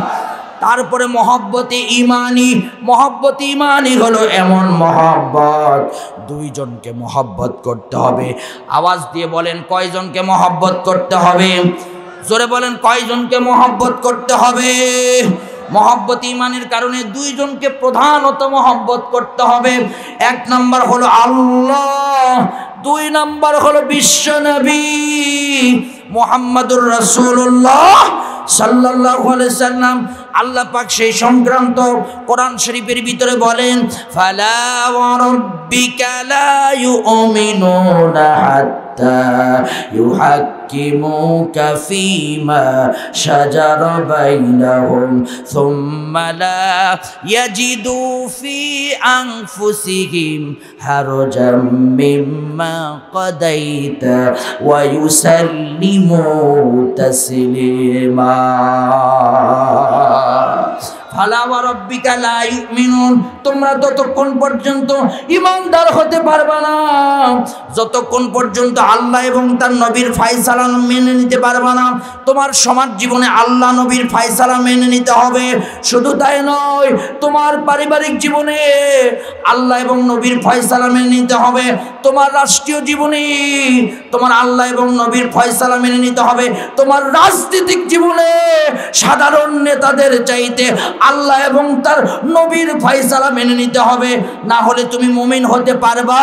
তারপরে মহব্বতে ইমানি, মহব্বতে ইমানি হলো এমন মহব্বত, দুইজনকে মহব্বত করতে হবে। আওয়াজ দিয়ে বলেন কয়জনকে মহব্বত করতে হবে? জোরে বলেন কয়জনকে মহব্বত করতে হবে? মহব্বত ইমানের কারণে দুইজনকে প্রধানত মহব্বত করতে হবে। এক নাম্বার হলো আল্লাহ, দুই নাম্বার হলো বিশ্ব নবী মুহাম্মাদুর রাসূলুল্লাহ সাল্লাল্লাহু আলাইহি সাল্লাম। আল্লাহ পাক সেই সংক্রান্ত কোরআন শরীফের ভিতরে বলেন, ফালা ওয়া রাব্বিকা লা ইউমিনুনা হাত্তা ইউহাক্কিমুকা ফীমা শাজারা বাইনাহুম সুম্মা লা ইয়াজিদু ফি আনফুসিহিম হারাজাম মিম্মা কাদাইতা ওয়া ইউসাল্লিমু তাসলিমা। ফালা ওয়া রাব্বিকা লা ইউমিনুন, তোমরা ততক্ষণ পর্যন্ত ঈমানদার হতে পারবে না যতক্ষণ পর্যন্ত আল্লাহ এবং তার নবীর ফয়সালা মেনে নিতে পারবে না। তোমার সমাজ জীবনে আল্লাহ নবীর ফয়সালা মেনে নিতে হবে। শুধু তাই নয়, তোমার পারিবারিক জীবনে আল্লাহ এবং নবীর ফয়সালা মেনে নিতে হবে। তোমার রাষ্ট্রীয় জীবনে তোমার আল্লাহ এবং নবীর ফয়সালা মেনে নিতে হবে। তোমার রাজনৈতিক জীবনে সাধারণ নেতাদের চাইতে আল্লাহ এবং তার নবীর ফয়সালা মেনে নিতে হবে, না হলে তুমি মুমিন হতে পারবা?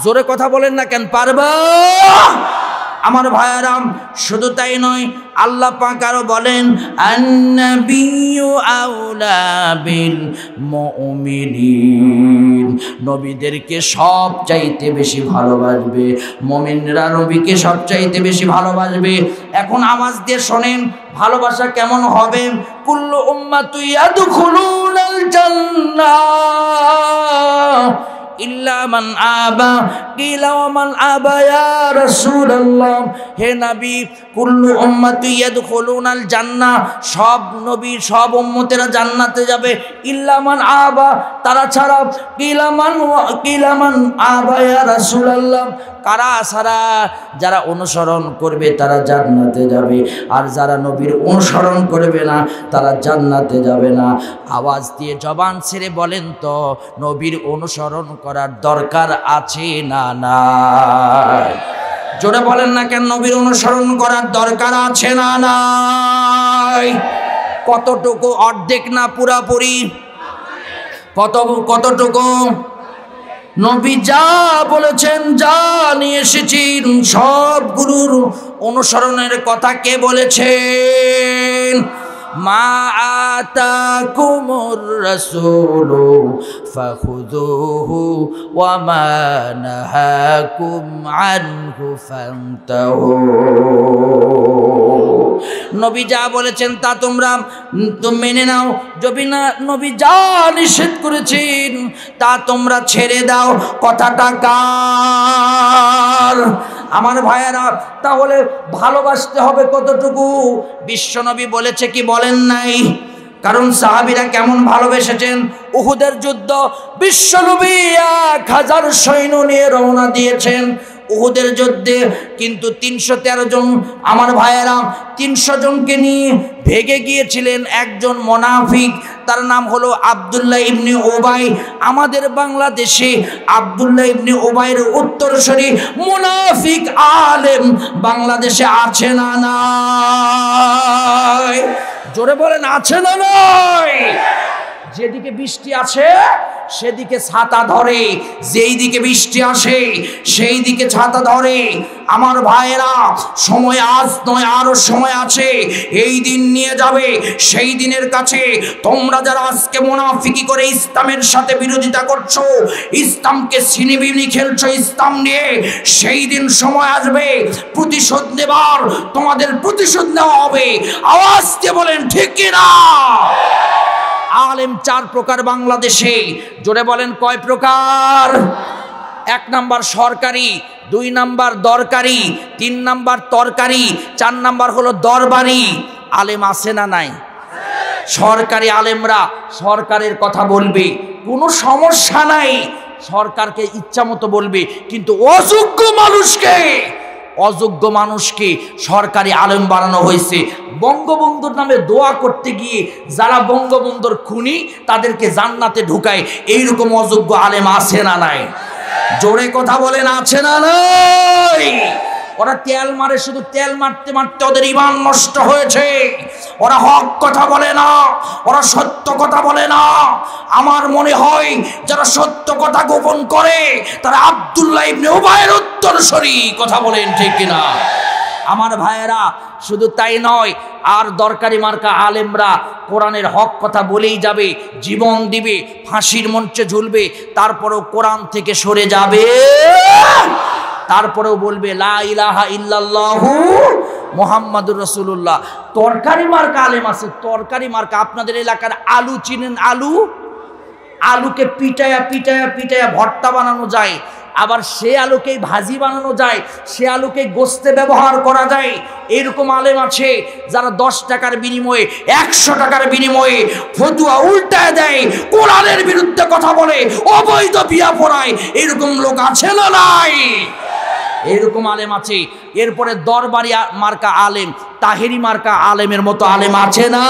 জোরে কথা বলেন না কেন, পারবা? আমার ভাইয়ারাম, শুধু তাই নয়, আল্লাহ পাক আরো বলেন, আন-নাবিয়্যু আউলা বিল মুমিনিন, নবীদেরকে সব চাইতে বেশি ভালোবাসবে, মুমিনরা নবীকে সব চাইতে বেশি ভালোবাসবে। এখন আওয়াজ দিয়ে শোনেন ভালোবাসা কেমন হবে। কুল্লু উম্মাতু ইয়াদখুলুনাল জান্নাহ ইল্লা মান আবা, কিলা ওয়া মান আবা ইয়া রাসূলুল্লাহ। হে নবী, কুল্লু উম্মতি ইয়াদখুলুনাল জান্নাহ, সব নবী সব উম্মতেরা জান্নাতে যাবে, ইল্লা মান আবা, তারা ছাড়া। কিলা মান আবা ইয়া রাসূলুল্লাহ, কারা ছাড়া? যারা অনুসরণ করবে তারা জান্নাতে যাবে, আর যারা নবীর অনুসরণ করবে না তারা জান্নাতে যাবে না। আওয়াজ দিয়ে জবান ছেড়ে বলেন তো, নবীর অনুসরণ করার দরকার আছে না নাই? জোরে বলেন না কেন, নবীর অনুসরণ করার দরকার আছে না নাই? কতটুকু? অর্ধেক না পুরাপুরি? কতটুকু? নবী যা বলেছেন, যা নিয়ে এসেছেন, সবগুলোর অনুসরণের কথা কে বলেছেন? মা আতাকুমুর রাসূলু ফাখুযুহু ওয়া মা নাহাকুম আনহু ফান্তাহু। নবী যা বলেছেন তা তোমরা মেনে নাও, যদি না নবী যা নিষেধ করেছেন তা তোমরা ছেড়ে দাও। কথাটা কার? আমার ভাইয়েরা, তাহলে ভালোবাসতে হবে কতটুকু? বিশ্বনবী বলেছে কি বলেন নাই? কারণ সাহাবীরা কেমন ভালোবেসেছেন। উহুদের যুদ্ধ, বিশ্বনবী 1000 সৈন্য নিয়ে রওনা দিয়েছেন উহুদের যুদ্ধে, কিন্তু 313 জন আমার ভাইয়েরা 300 জনকে নিয়ে ভেগে গিয়েছিলেন একজন মুনাফিক, তার নাম হলো আব্দুল্লাহ ইবনে উবাই। আমাদের বাংলাদেশে আব্দুল্লাহ ইবনে উবাইয়ের উত্তরসূরি মুনাফিক আলেম বাংলাদেশে আছে না নাই? জোরে বলেন আছে না নাই? যেদিকে বৃষ্টি আছে সেদিকে ছাতা ধরে, যেই দিকে বৃষ্টি আসে সেই দিকে ছাতা ধরে। আমার ভাইয়েরা, সময় আজ নয়, আরো সময় আছে। এই দিন নিয়ে যাবে সেই দিনের কাছে। তোমরা যারা আজকে মুনাফিকি করে ইসলামের সাথে বিরোধিতা করছো, ইসলামকে ছিনিবিনি খেলছো ইসলাম নিয়ে, সেই দিন সময় আসবে প্রতিশোধ নেবার, তোমাদের প্রতিশোধ নেওয়া হবে। আওয়াজ দিয়ে বলেন ঠিক কিনা? আলেম চার প্রকার বাংলাদেশে, জোরে বলেন কয় প্রকার? 1 নাম্বার সরকারি, 2 নাম্বার দরকারি, 3 নাম্বার তরকারি, 4 নাম্বার হলো দরবারি। আলেম আছে না নাই? সরকারি আলেমরা সরকারের কথা বলবে, কোনো সমস্যা নাই, সরকারকে ইচ্ছা মতো বলবে, কিন্তু অযোগ্য মানুষকে সরকারি আলেম বানানো হয়েছে। বঙ্গবন্ধুর নামে দোয়া করতে গিয়ে যারা বঙ্গবন্ধুর খুনি তাদেরকে জান্নাতে ঢুকায়, এইরকম অযোগ্য আলেম আছে না নাই? জোরে কথা বলেন, আছে না নাই? ওরা তেল মারে, শুধু তেল মারতে মারতে ওদের ঈমান নষ্ট হয়েছে। ওরা হক কথা বলে না, ওরা সত্য কথা বলে না। আমার মনে হয় যারা সত্য কথা গোপন করে তারা আব্দুল্লাহ ইবনে উবাইয়ের উত্তরসূরি। কথা বলেন ঠিক কিনা? আমার ভাইয়েরা, শুধু তাই নয়, আর দরকারি মার্কা আলেমরা কোরআনের হক কথা বলেই যাবে, জীবন দিবে, ফাঁসির মঞ্চে ঝুলবে, তারপরেও কোরআন থেকে সরে যাবে, তারপরেও বলবে লা ইলাহা ইল্লাল্লাহু মুহাম্মাদুর রাসূলুল্লাহ। তরকারি মার্কা আলেম আছে, তরকারি মার্কা। আপনাদের এলাকার আলু চিনেন? আলুকে পিটায়া পিটায়া পিটায়া ভর্তা বানানো যায়, আবার সে আলুকেই ভাজি বানানো যায়, সে আলুকে গোস্তে ব্যবহার করা যায়। এরকম আলেম আছে যারা 10 টাকার বিনিময়ে, 100 টাকার বিনিময়ে ফতুয়া উল্টায় দেয়, কোরআনের বিরুদ্ধে কথা বলে, অবৈধ বিয়া পড়ায়। এরকম লোক আছে না নাই? এরকম আলেম আছে। এরপরে দরবারি মার্কা আলেম, তাহেরি মার্কা আলেমের মতো আলেম আছে না?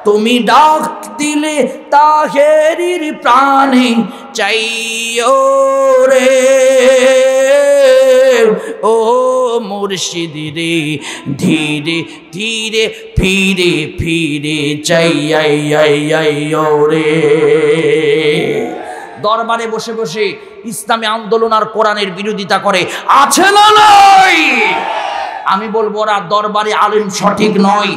তুমি ডাক দিলে তাহেরির প্রাণে চাইও রে, ও মুর্শিদ রে, ধীরে ধীরে ফিরে ফিরে চাইও রে। দরবারে বসে বসে ইসলামী আন্দোলন আর কোরআনের বিরোধিতা করে, আছে না নাই? আমি বলবো ওরা দরবারে আলেম সঠিক নয়।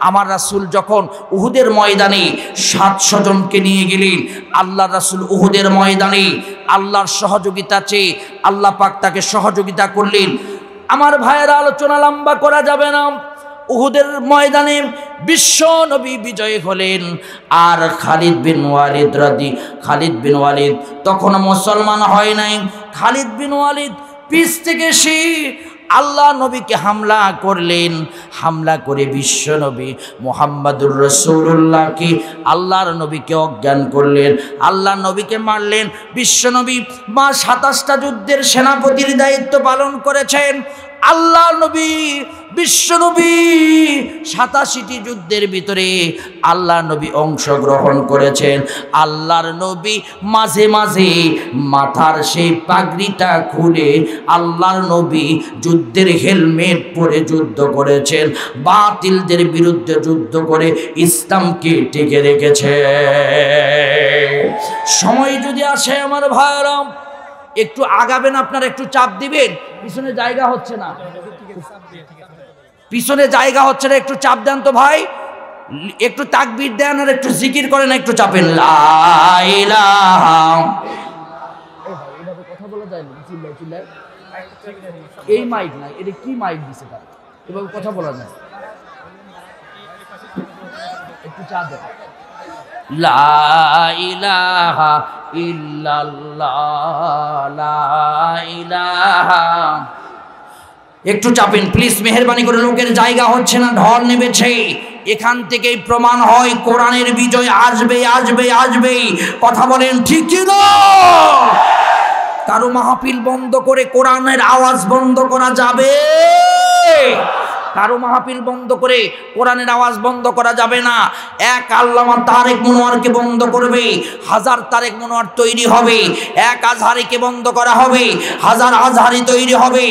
আমার রাসূল যখন উহুদের ময়দানে 700 জনকে নিয়ে গেলেন, আল্লাহ রাসূল উহুদের ময়দানে আল্লাহর সহযোগিতা চেয়ে আল্লাহ পাক তাকে সহযোগিতা করলেন। আমার ভাইয়েরা, আলোচনা লম্বা করা যাবে না। উহুদের ময়দানে বিশ্ব নবী বিজয় হলেন, আর খালিদ বিন ওয়ালিদ তখন মুসলমান হয় নাই। খালিদ বিন ওয়ালিদ পিছ থেকে সে আল্লাহ নবীকে হামলা করলেন। হামলা করে বিশ্ব নবী মুহাম্মাদুর রাসূলুল্লাহকে, আল্লাহর নবীকে অজ্ঞান করলেন, আল্লাহ নবীকে মারলেন। বিশ্ব নবী 27টা যুদ্ধের সেনাপতির দায়িত্ব পালন করেছেন। আল্লাহ নবী, বিশ্ব নবী 87টি যুদ্ধের ভিতরে আল্লাহ নবী অংশগ্রহণ করেছেন। আল্লাহর নবী মাঝে মাঝে মাথার সেই পাগড়িটা খুলে আল্লাহর নবী যুদ্ধের হেলমেট পরে যুদ্ধ করেছেন, বাতিলদের বিরুদ্ধে যুদ্ধ করে ইসলামকে টিকে রেখেছে। সময় যদি আসে আমার ভাইরা, একটু আগাবেন, আপনারা একটু চাপ দিবেন, পিছনে জায়গা হচ্ছে না, একটু চাপ দেন তো ভাই, একটু তাকবীর দেন আর একটু জিকির করেন, একটু চাপেন। লা ইলাহা, কথা বলা যায় না, চিল্লায়। এই মাইক না, এটা কি মাইক দিছে তারা, এভাবে কথা বলা যায়। একটু চাপ দেন। লা ইলাহা ইল্লাল্লাহ, লা ইলাহা, একটু চাপেন প্লিজ, মেহেরবানি করে। লোকের জায়গা হচ্ছে না, ঢল নেমেছে। এখান থেকেই প্রমাণ হয় কোরআনের বিজয় আসবে আসবে আসবে। কথা বলেন ঠিক কি না? কারো মাহফিল বন্ধ করে কোরআনের আওয়াজ বন্ধ করা যাবে? কারো মাহফিল বন্ধ করে কোরআনের আওয়াজ বন্ধ করা যাবে না। এক আল্লামা তারেক মনোয়ারকে বন্ধ করবে, হাজার তারেক মনোয়ার তৈরি হবে। এক আজহারিকে বন্ধ করা হবে, হাজার আজহারি তৈরি হবে।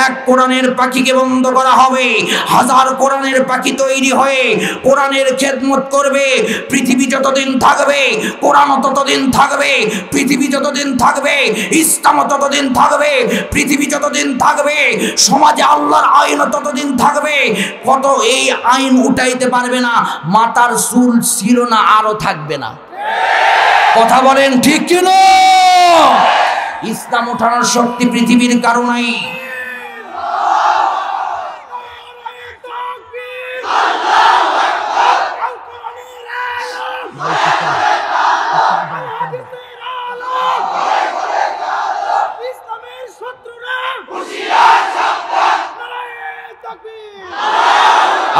এক কোরআনের পাখিকে বন্ধ করা হবে, হাজার কোরআনের পাখি তৈরি হয়ে কোরআনের খেদমত করবে। পৃথিবী যতদিন থাকবে কোরআন ততদিন থাকবে, পৃথিবী যতদিন থাকবে ইসলাম ততদিন থাকবে, পৃথিবী যতদিন থাকবে সমাজে আল্লাহর আইন ততদিন থাকবে। কত এই আইন উঠাইতে পারবে না, মাথার চুল ছিল না আরো থাকবে না। কথা বলেন ঠিক কি না? ইসলাম ওঠানোর শক্তি পৃথিবীর কারো নাই।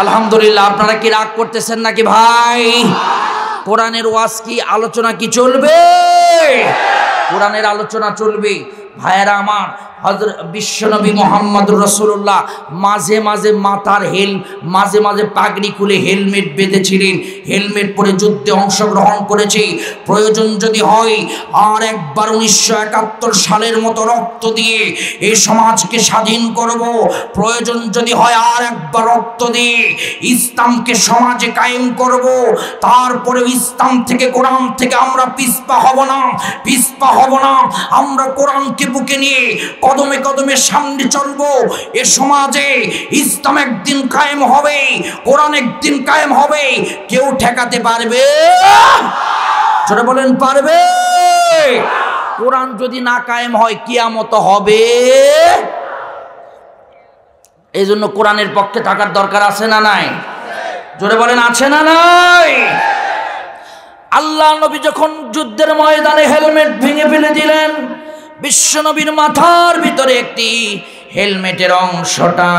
আলহামদুলিল্লাহ। আপনারা কি রাগ করতেছেন নাকি ভাই? কোরআনের ওয়াজ কি আলোচনা কি চলবে? কোরআনের আলোচনা চলবে। ভাইয়েরা আমার, হযরত বিশ্বনবী মুহাম্মদুর রাসূলুল্লাহ মাঝে মাঝে মাথার মাঝে মাঝে পাগড়ি খুলে হেলমেট বেঁধেছিলেন। হেলমেট পরে যুদ্ধে অংশগ্রহণ করেছে। প্রয়োজন যদি হয় আর একবার 1971 সালের মতো রক্ত দিয়ে এই সমাজকে স্বাধীন করব। প্রয়োজন যদি হয় আর একবার রক্ত দিয়ে ইসলামকে সমাজে কায়েম করব। তারপরে ইসলাম থেকে কোরআন থেকে আমরা পিছপা হব না, পিছপা হব না। আমরা কোরআনকে বুকে নিয়ে কদমে কদমে সামনে চলবো। এ সমাজে ইসলাম একদিন কায়েম হবে, কোরআন একদিন কায়েম হবে। কেউ ঠেকাতে পারবে? জোরে বলেন পারবে? কোরআন যদি না কায়েম হয় কিয়ামত হবে। এই জন্য কোরআনের পক্ষে থাকার দরকার আছে না নাই? জোরে বলেন আছে না নাই? আল্লাহ নবী যখন যুদ্ধের ময়দানে হেলমেট ভেঙে ফেলে দিলেন, বিশ্বনবীর মাথার ভিতরে একটি হেলমেটের অংশটা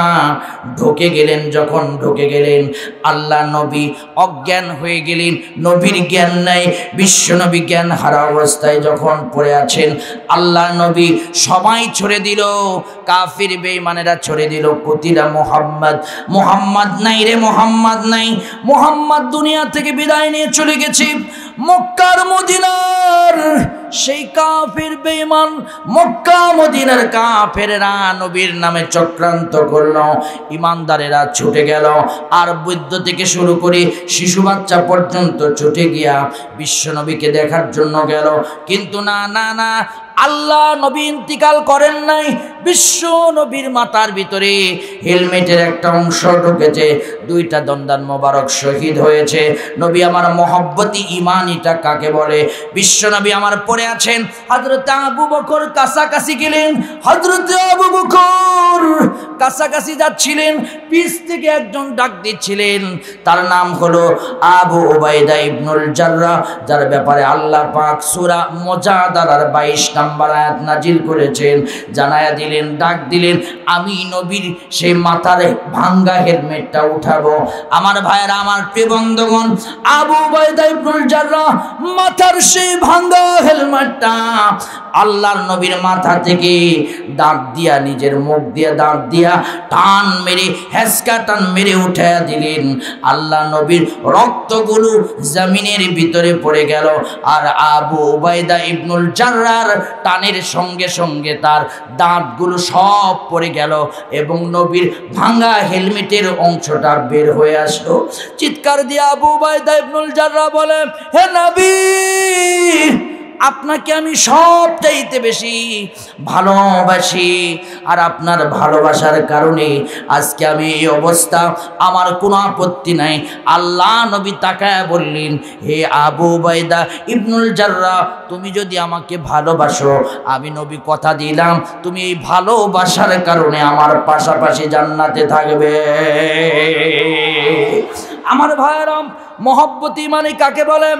ঢুকে গেলেন। যখন ঢুকে গেলেন আল্লাহ নবী অজ্ঞান হয়ে গেলেন। নবীর জ্ঞান নাই, বিশ্বনবী জ্ঞান হারা অবস্থায় যখন পড়ে আছেন, আল্লাহ নবী সবাই ছড়ে দিল, কাফির বেঈমানেরা ছড়ে দিল কুতিলা মুহাম্মদ, মুহাম্মদ নাই রে, মুহাম্মদ নাই। মুহাম্মদ দুনিয়া থেকে বিদায় নিয়ে চলে গেছে। মক্কার মদিনার সেই কাফির বেঈমান, মক্কা মদিনার কাফেররা নবীর নামে চক্রান্ত করল। ইমানদারেরা ছুটে গেল, আর বৃদ্ধ থেকে শুরু করে শিশু বাচ্চা পর্যন্ত ছুটে গিয়া বিশ্বনবীকে দেখার জন্য গেল। কিন্তু না না না, আল্লাহ নবী ইন্তিকাল করেন নাই। বিশ্ব নবীর মাথার ভিতরে হেলমেটের একটা অংশ ঢুকেছে, দুইটা দন্দান মোবারক শহীদ হয়েছে। নবী আমার মহব্বতি ইমানিটা কাকে বলে? বিশ্ব নবী আমার পড়ে আছেন। হযরত আবু বকর কাছাকাছি গেলেন। হযরত আবু বকর কাছাকাছি যাচ্ছিলেন, পিছ থেকে একজন ডাক দিচ্ছিলেন। তার নাম হলো আবু উবাইদা ইবনুল জাররাহ, যার ব্যাপারে আল্লাহ পাক সূরা মুজাদালার 22 নম্বর আয়াত নাজিল করেছেন। জানায়া দিলেন, ডাক দিলেন, আমি নবীর সেই মাথার ভাঙ্গা হেলমেটটা উঠাবো। আমার ভাইয়েরা, আমার প্রিয় বন্ধুগণ, আবু উবাইদা ইবনুল জাররাহ মাথার সেই ভাঙ্গা হেলমেটটা আল্লাহর নবীর মাথা থেকে দাঁত দিয়া, নিজের মুখ দিয়ে দাঁত দিয়া টান মেরে, হেসকা টান মেরে উঠাইয়া দিলেন। আল্লাহ নবীর রক্তগুলো জমিনের ভিতরে পড়ে গেল। আর আবু উবাইদা ইবনুল জাররাহর টানের সঙ্গে সঙ্গে তার দাঁতগুলো সব পড়ে গেল এবং নবীর ভাঙ্গা হেলমেটের অংশটা বের হয়ে আসলো। চিৎকার দিয়ে আবু উবাইদা ইবনুল জাররাহ বলে, হে নবী, আপনাকে আমি সবচাইতে বেশি ভালোবাসি, আর আপনার ভালোবাসার কারণে আজকে আমি এই অবস্থা। আমার কোনো আপত্তি নাই। আল্লাহ নবী তাকায়া বললেন, হে আবু উবাইদা ইবনুল জাররাহ, তুমি যদি আমাকে ভালোবাসো, আমি নবী কথা দিলাম তুমি এই ভালোবাসার কারণে আমার পাশাপাশি জান্নাতে থাকবে। আমার ভাইয়েরা, মহব্বত ইমানি কাকে বলে?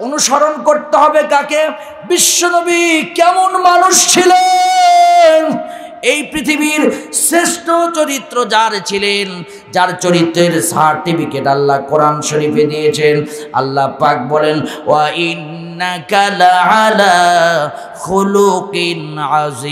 অনুসরণ করতে হবে কাকে? বিশ্বনবী কেমন মানুষ ছিলেন? এই পৃথিবীর শ্রেষ্ঠ চরিত্র যার ছিলেন, যার চরিত্রের সার্টিফিকেট আল্লাহ কোরআন শরীফে দিয়েছেন। আল্লাহ পাক বলেন, ওয়া ইন্নাকা লাআলা খুলুকিন আযীম।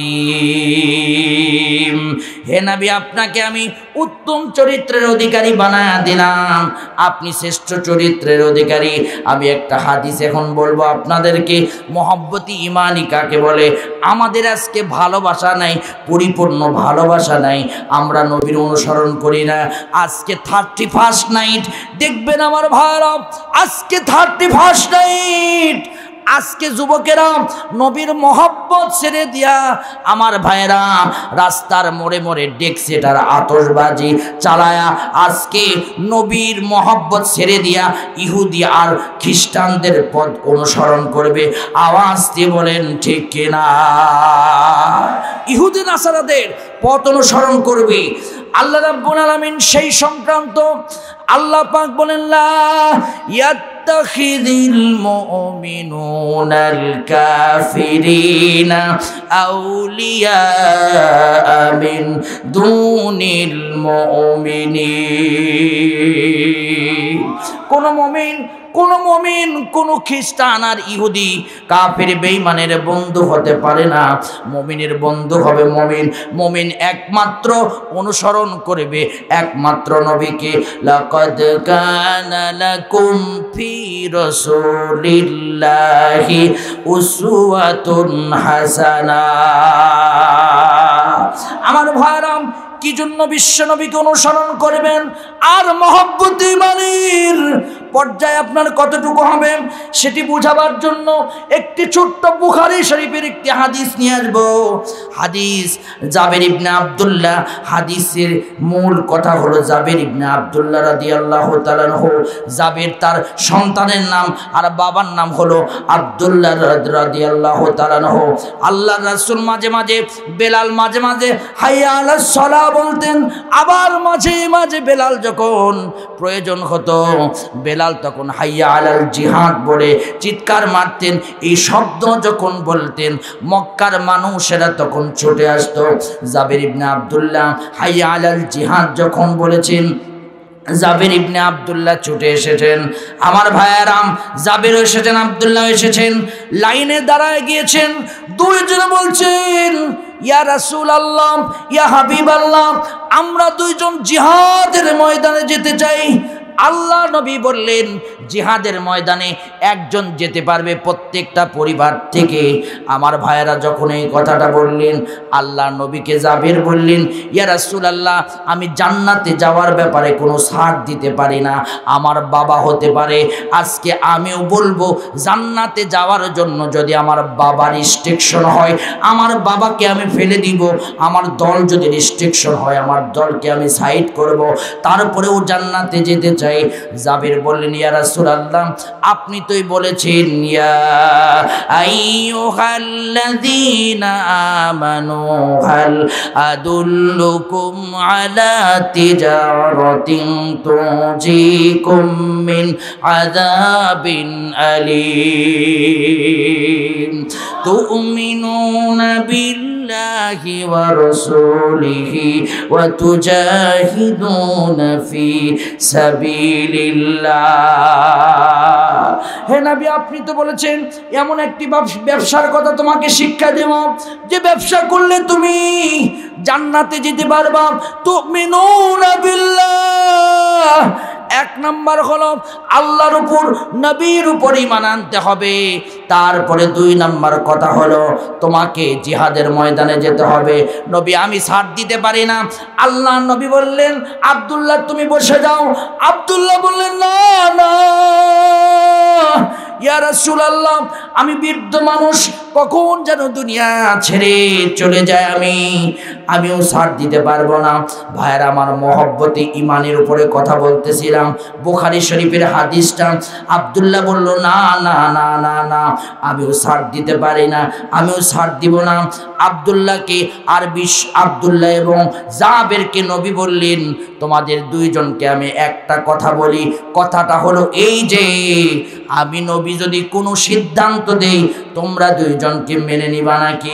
হে নবী, আপনাকে আমি উত্তম চরিত্রের অধিকারী বানায়া দিলাম, আপনি শ্রেষ্ঠ চরিত্রের অধিকারী। আমি একটা হাদিস এখন বলবো আপনাদেরকে, মহব্বতি ইমানি কাকে বলে। আমাদের আজকে ভালোবাসা নাই, পরিপূর্ণ ভালোবাসা নাই, আমরা নবীর অনুসরণ করি না। আজকে 31st নাইট দেখবেন আমার ভাইরা, আজকে 31st নাইট, আজকে যুবকেরা নবীর মহব্বত ছেড়ে দিয়া আমার ভাইরা রাস্তার মোড়ে মোড়ে ডেকসেটার আতশবাজি চালায়া আজকে নবীর মহব্বত ছেড়ে দিয়া ইহুদি আর খ্রিস্টানদের পথ অনুসরণ করবে। আওয়াজ দিয়ে বলেন ঠিক কিনা? ইহুদি নাসারাদের পথ অনুসরণ করবে। আল্লাহ রাব্বুল আলামিন সেই সংক্রান্ত আল্লাহ পাক বলেন, লা ইয়াত্তাখিযিল মুমিনুনাল কাফিরিনা আউলিয়া মিন দুনিল মুমিনিন। কোন মুমিন কোন খ্রিস্টান আর ইহুদি কাফের বেঈমানের বন্ধু হতে পারে না। মুমিনের বন্ধু হবে মুমিন। মুমিন একমাত্র অনুসরণ করবে একমাত্র নবীকে। লাকাদ কানা লাকুম ফি রাসূলিল্লাহি উসওয়াতুন হাসানা। আমার ভাইরাম, কি জন্য বিশ্ব নবীকে অনুসরণ করবেন? আর মহব্বত ইমানের পর্যায়ে আপনার কতটুকু হবে সেটি বোঝাবার জন্য একটি ছোট্ট বুখারী শরীফের একটি হাদিস নিয়ে আসবো। হাদিস জাবের ইবনে আব্দুল্লাহ। হাদিসের মূল কথা হলো জাবের ইবনে আব্দুল্লাহ রাদিয়াল্লাহু তাআলা আনহু। জাবের তার সন্তানের নাম আর বাবার নাম হলো আব্দুল্লাহ রাদিয়াল্লাহু তাআলা আনহু। আল্লাহর রাসূল মাঝে মাঝে, বেলাল মাঝে মাঝে হাইয়া আলাস সালাহ বলতেন, আবার মাঝে মাঝে বেলাল যখন প্রয়োজন হতো বেলাল তখন হাইয়া আলাল জিহাদ বলে চিৎকার মারতেন। এই শব্দ যখন বলতেন মক্কার মানুষেরা তখন ছুটে আসতো। জাবের ইবনে আব্দুল্লাহ হাইয়া আলাল জিহাদ যখন বলেছেন, জাবের ইবনে আব্দুল্লাহ ছুটে এসেছেন। আমার ভাইয়ারাম, জাবের এসেছেন, আব্দুল্লাহ এসেছেন, লাইনে দাঁড়ায় গিয়েছেন। দুইজনে বলছেন, ইয়া রাসূলুল্লাহ, ইয়া হাবিবাল্লাহ, আমরা দুইজন জিহাদের ময়দানে যেতে চাই। আল্লাহ নবী বললেন, জিহাদের ময়দানে একজন যেতে পারবে প্রত্যেকটা পরিবার থেকে। আমার ভাইয়েরা যখন এই কথাটা বললেন, আল্লাহ নবীকে জাবের বললেন, ইয়া রাসূলুল্লাহ, আমি জান্নাতে যাওয়ার ব্যাপারে কোনো ছাড় দিতে পারি না। আমার বাবা হতে পারে, আজকে আমিও বলবো জান্নাতে যাওয়ার জন্য যদি আমার বাবার রিস্ট্রিকশন হয়, আমার বাবাকে আমি ফেলে দিব। আমার দল যদি রিস্ট্রিকশন হয়, আমার দলকে আমি সাইড করব, তারপরেও জান্নাতে যেতে চাই। জাবের বললেন, ইয়া রাসূলুল্লাহ, আপনি তোই বলেছেন, ইয়া আইয়ুহাল্লাযীনা আমানু হাল আদুল্লুকুম আলা তিজারাতিন তুজিকুম মিন আযাবিন আলীম তুমিনুনা বিল্লাহি ওয়া রাসূলিহি ওয়া তুজাহিদুনা ফি সাবিলিল্লাহ। হে নবী, আপনি তো বলেছেন এমন একটি ব্যবসার কথা তোমাকে শিক্ষা দেব, যে ব্যবসা করলে তুমি জান্নাতে যেতে পারবা। তুমিনুনা বিল্লাহ, এক নাম্বার হলো আল্লাহর উপর, নবীর উপর ঈমান আনতে হবে। তারপরে 2 নাম্বার কথা হলো তোমাকে জিহাদের ময়দানে যেতে হবে। নবী, আমি ছাড় দিতে পারি না। আল্লাহ নবী বললেন, আব্দুল্লাহ তুমি বসে যাও। আব্দুল্লাহ বললেন, না না ইয়া রাসূলুল্লাহ, আমি বৃদ্ধ মানুষ, কখন যেন দুনিয়া ছেড়ে চলে যায়, আমিও ছাড় দিতে পারবো না। ভাইয়ের আমার, মহব্বতে ইমানের উপরে কথা বলতেছিলাম। বুখারী শরীফের হাদিসটা। আব্দুল্লাহ বলল, না না না না না, আমিও ছাড় দিতে পারি না, আমিও ছাড় দিব না। আব্দুল্লাহকে আর আব্দুল্লাহ এবং জাবেরকে নবী বললেন, তোমাদের 2 জনকে আমি একটা কথা বলি। কথাটা হলো এই যে, আমি নবী যদি কোনো সিদ্ধান্ত দেই, তোমরা 2 জনকে মেনে নিবা নাকি?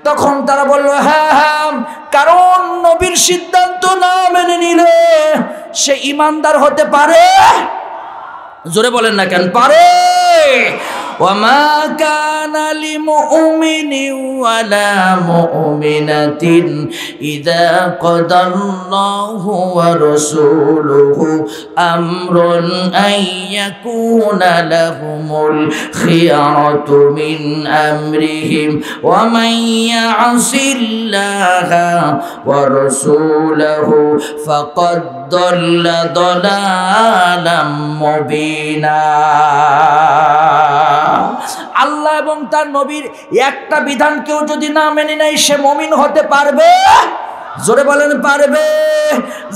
তখন তারা বলল, হ্যাঁ হ্যাঁ, কারণ নবীর সিদ্ধান্ত না মেনে নিলে সে ঈমানদার হতে পারে। জোরে বলেন না কেন? পারে। ওয়ামা কানা লিমুমিনিন ওয়ালা মুমিনাতিন ইযা কাদাল্লাহু ওয়া রাসূলুহু আমরুন আইয়াকুনা লাহুমুল খিয়ারাতু মিন আমরিহিম ওয়া মান ইয়াসিল্লাহা ওয়া রাসূলুহু ফাকাদ দাল্লা দালালাম মুবিনা। আল্লাহ এবং তার নবীর একটা বিধান কেউ যদি না মেনে নেয় সে মুমিন হতে পারবে? জোরে বলেন পারবে?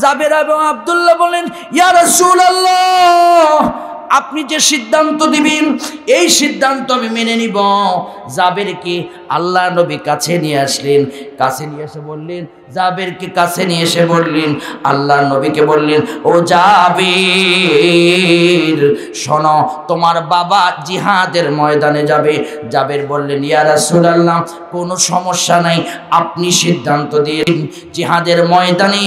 জাবের এবং আব্দুল্লাহ বলেন, ইয়া রাসূলুল্লাহ, আপনি যে সিদ্ধান্ত দিবেন এই সিদ্ধান্ত আমি মেনে নিব। জাবেরকে আল্লাহ নবী কাছে নিয়ে আসলেন, কাছে নিয়ে এসে বললেন, জাবেরকে কাছে নিয়ে এসে বললেন, আল্লাহ নবীকে বললেন, ও জাবের শোনো, তোমার বাবা জিহাদের ময়দানে যাবে। জাবের বললেন, ইয়া রাসূলুল্লাহ, কোনো সমস্যা নাই, আপনি সিদ্ধান্ত দিন জিহাদের ময়দানে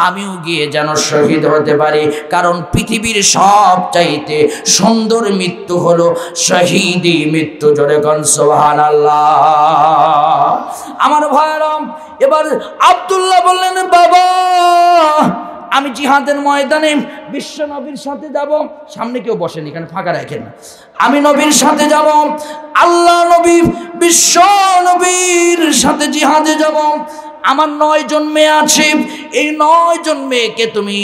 আমিও গিয়ে যেন শহীদ হতে পারি, কারণ পৃথিবীর সবচাইতে সুন্দর মৃত্যু হলো শহীদি মৃত্যু। জোরে কোন সুবহানাল্লাহ। আমার ভাইরা, এবার আব্দুল্লাহ বললেন, বাবা আমি জিহাদের ময়দানে বিশ্ব নবীর সাথে যাব। সামনে কেউ বসেন, এখানে ফাঁকা রাখেন না। আমি নবীর সাথে যাব, আল্লাহ নবী বিশ্ব নবীর সাথে জিহাদে যাব। আমার 9 জন মেয়ে আছে, এই 9 জন মেয়েকে তুমি